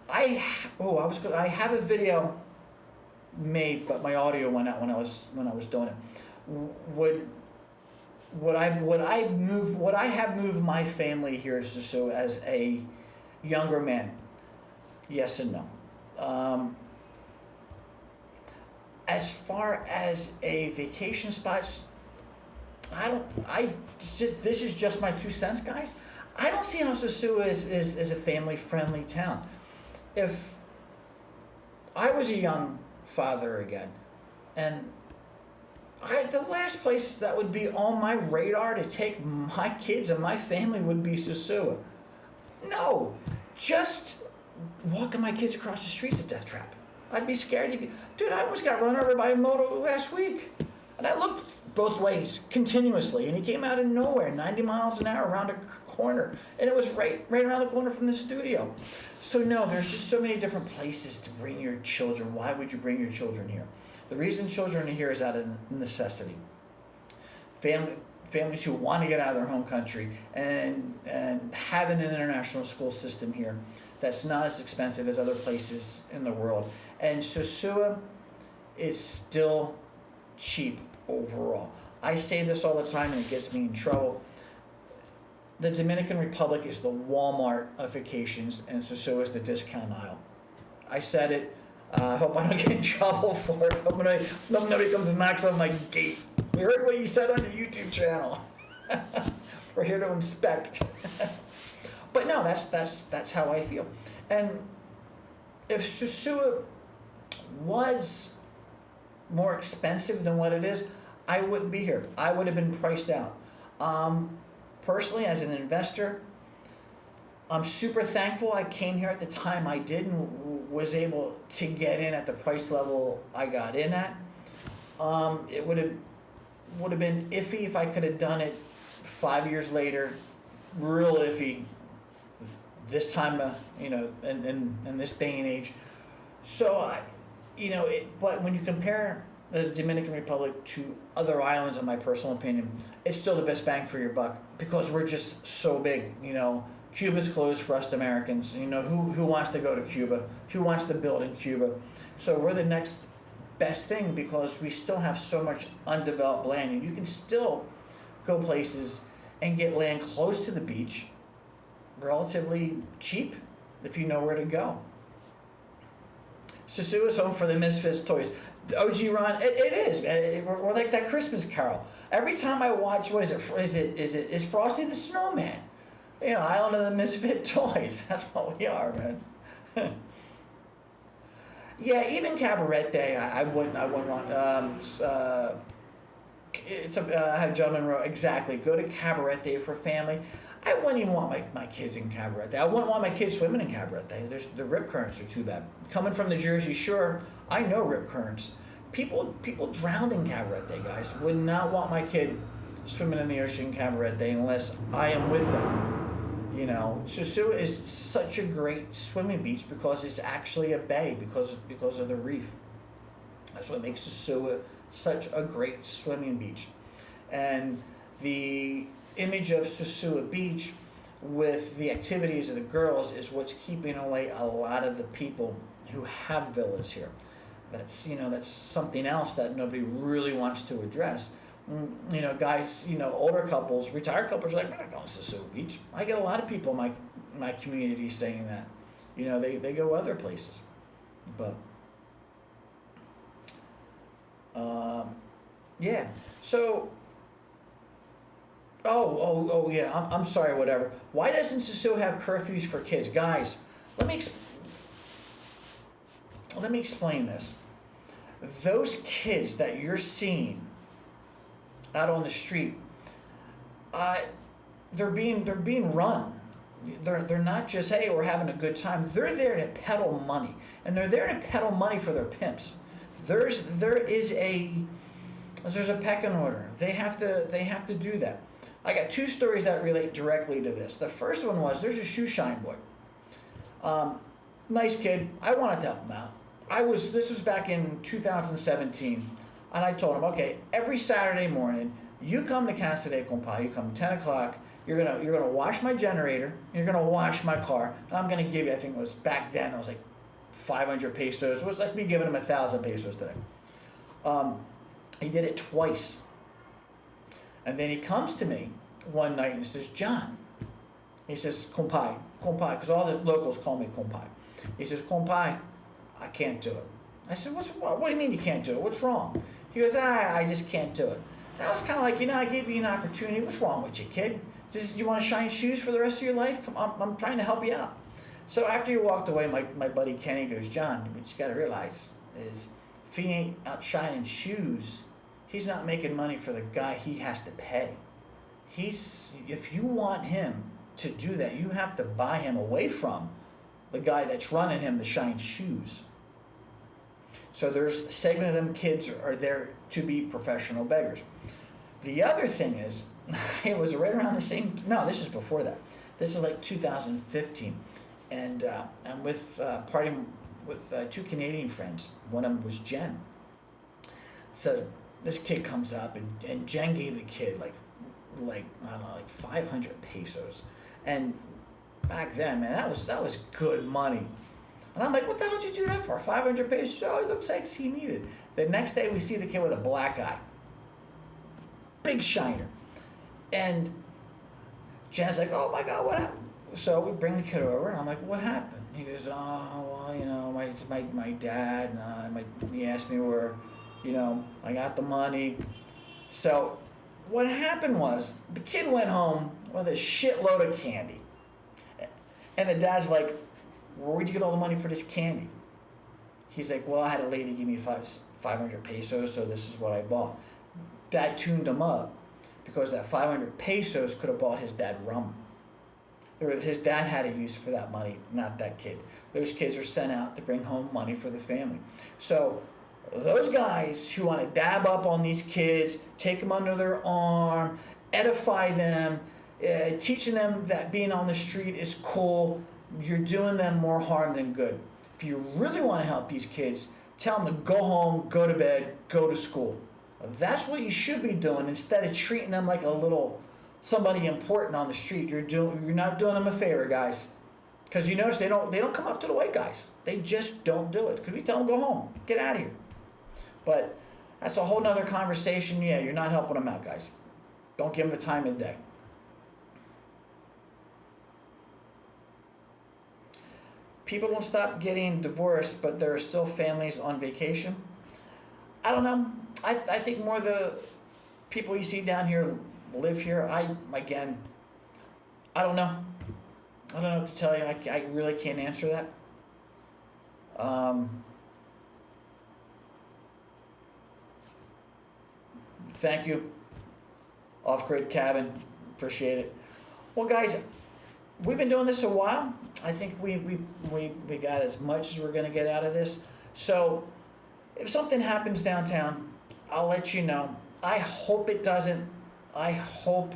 I have a video made, but my audio went out when I was doing it. Would I have moved my family here to Sosua as a younger man? Yes and no. As far as a vacation spot, this is just my 2 cents, guys. I don't see how Sosua is a family-friendly town. If I was a young father again, and the last place that would be on my radar to take my kids and my family would be Sosua. No, just walking my kids across the street's a death trap. I'd be scared. Dude, I almost got run over by a moto last week. And I looked both ways continuously, and he came out of nowhere, 90 miles an hour around a corner. And it was right around the corner from the studio. So no, there's just so many different places to bring your children. Why would you bring your children here? The reason children are here is out of necessity. Families who want to get out of their home country and have an international school system here that's not as expensive as other places in the world. And Sosua is still cheap overall. I say this all the time and it gets me in trouble. The Dominican Republic is the Walmart of vacations, and Sosua is the discount aisle. I said it. I hope I don't get in trouble for it. Hope nobody comes and knocks on my gate. We heard what you said on your YouTube channel. We're here to inspect. But no, that's how I feel. And if Sosua was more expensive than what it is, I wouldn't be here. I would have been priced out. Personally, as an investor, I'm super thankful I came here at the time I did and was able to get in at the price level I got in at. It would have been iffy if I could have done it 5 years later. Real iffy. This time, in this day and age. So but when you compare the Dominican Republic to other islands, in my personal opinion, it's still the best bang for your buck because we're just so big. Cuba's closed for us Americans. Who wants to go to Cuba? Who wants to build in Cuba? So we're the next best thing because we still have so much undeveloped land, and you can still go places and get land close to the beach, relatively cheap if you know where to go. Sosua is home for the Misfits toys. OG Ron, it is, man. We're like that Christmas Carol. Every time I watch, what is it? Is Frosty the Snowman? Island of the Misfit toys. That's what we are, man. Yeah, even Cabaret Day, I wouldn't want. I have John Monroe, exactly. Go to Cabaret Day for family. I wouldn't even want my kids in Cabaret Day. I wouldn't want my kids swimming in Cabaret Day. The rip currents are too bad. Coming from the Jersey Shore, I know rip currents. People drowned in Cabaret Day, guys. Would not want my kid swimming in the ocean in Cabaret Day unless I am with them. Sosua is such a great swimming beach because it's actually a bay because of the reef. That's what makes Sosua such a great swimming beach. And the image of Sosua Beach with the activities of the girls is what's keeping away a lot of the people who have villas here. That's something else that nobody really wants to address. Guys, older couples, retired couples are like, we're not going to Sosua Beach. I get a lot of people in my community saying that. They go other places. But, yeah. So, yeah, I'm sorry, whatever. Why doesn't Sosua have curfews for kids? Guys, let me explain this. Those kids that you're seeing out on the street, they're being run. They're not just, hey, we're having a good time. They're there to peddle money, and they're there to peddle money for their pimps. There's a pecking order. They have to do that. I got two stories that relate directly to this. The first one was there's a shoe shine boy. Nice kid. I wanted to help him out. This was back in 2017. And I told him, okay, every Saturday morning, you come to Casa de Compai, you come 10 o'clock, you're gonna wash my generator, you're gonna wash my car, and I'm gonna give you, I think it was back then, it was like 500 pesos. It was like me giving him 1,000 pesos today. He did it twice. And then he comes to me one night and he says, John, he says, Compai, because all the locals call me Compai. He says, Compai, I can't do it. I said, what do you mean you can't do it? What's wrong? He goes, I just can't do it. And I was kind of like, I gave you an opportunity. What's wrong with you, kid? You want to shine shoes for the rest of your life? Come on, I'm trying to help you out. So after he walked away, my buddy Kenny goes, John, what you got to realize is if he ain't out shining shoes, he's not making money for the guy he has to pay. If you want him to do that, you have to buy him away from the guy that's running him to shine shoes. So there's a segment of them kids are there to be professional beggars. The other thing is, it was right around the same, no, this is before that. This is like 2015. And I'm partying with two Canadian friends. One of them was Jen. So this kid comes up and Jen gave the kid like I don't know, like 500 pesos. And back then, man, that was good money. And I'm like, what the hell did you do that for? 500 pesos? Oh, it looks like he needed. The next day we see the kid with a black eye. Big shiner. And Jen's like, oh my God, what happened? So we bring the kid over and I'm like, what happened? He goes, oh, well, my dad, he asked me where, I got the money. So what happened was the kid went home with a shitload of candy. And the dad's like, where'd you get all the money for this candy? He's like, well, I had a lady give me 500 pesos, so this is what I bought. Dad tuned him up because that 500 pesos could have bought his dad rum. His dad had a use for that money, not that kid. Those kids are sent out to bring home money for the family. So those guys who want to dab up on these kids, take them under their arm, edify them, teaching them that being on the street is cool, you're doing them more harm than good. If you really want to help these kids, tell them to go home, go to bed, go to school. That's what you should be doing instead of treating them like a little somebody important on the street. You're not doing them a favor, guys. Because you notice they don't come up to the white guys. They just don't do it. Because we tell them go home, get out of here. But that's a whole nother conversation. Yeah, you're not helping them out, guys. Don't give them the time of day. People won't stop getting divorced, but there are still families on vacation. I don't know. I think more of the people you see down here live here. I don't know. I don't know what to tell you. I really can't answer that. Thank you. Off-grid cabin. Appreciate it. Well, guys, we've been doing this a while. I think we got as much as we're going to get out of this. So if something happens downtown, I'll let you know. I hope it doesn't. I hope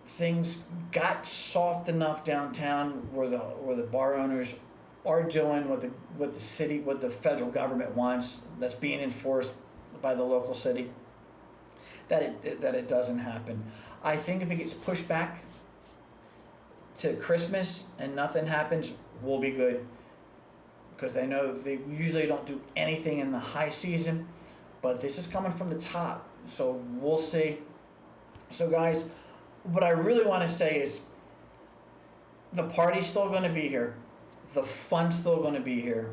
things got soft enough downtown where the bar owners are doing what the city, what the federal government wants, that's being enforced by the local city, that it doesn't happen. I think if it gets pushed back to Christmas and nothing happens, we'll be good. Because I know they usually don't do anything in the high season, but this is coming from the top, so we'll see. So guys, what I really want to say is the party's still going to be here. The fun's still going to be here.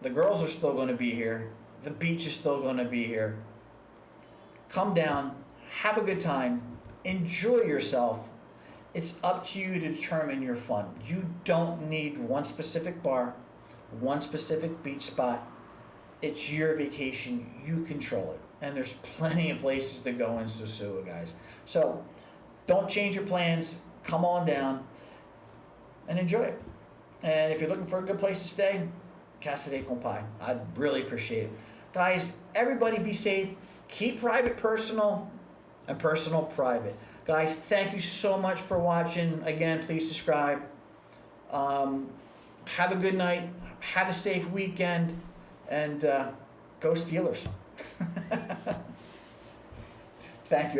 The girls are still going to be here. The beach is still going to be here. Come down, have a good time, enjoy yourself. It's up to you to determine your fun. You don't need one specific bar, one specific beach spot. It's your vacation. You control it. And there's plenty of places to go in Sosua, guys. So don't change your plans. Come on down and enjoy it. And if you're looking for a good place to stay, Casa de Compai. I'd really appreciate it. Guys, everybody be safe. Keep private personal and personal private. Guys, thank you so much for watching. Again, please subscribe. Have a good night. Have a safe weekend. And go Steelers. Thank you, everybody.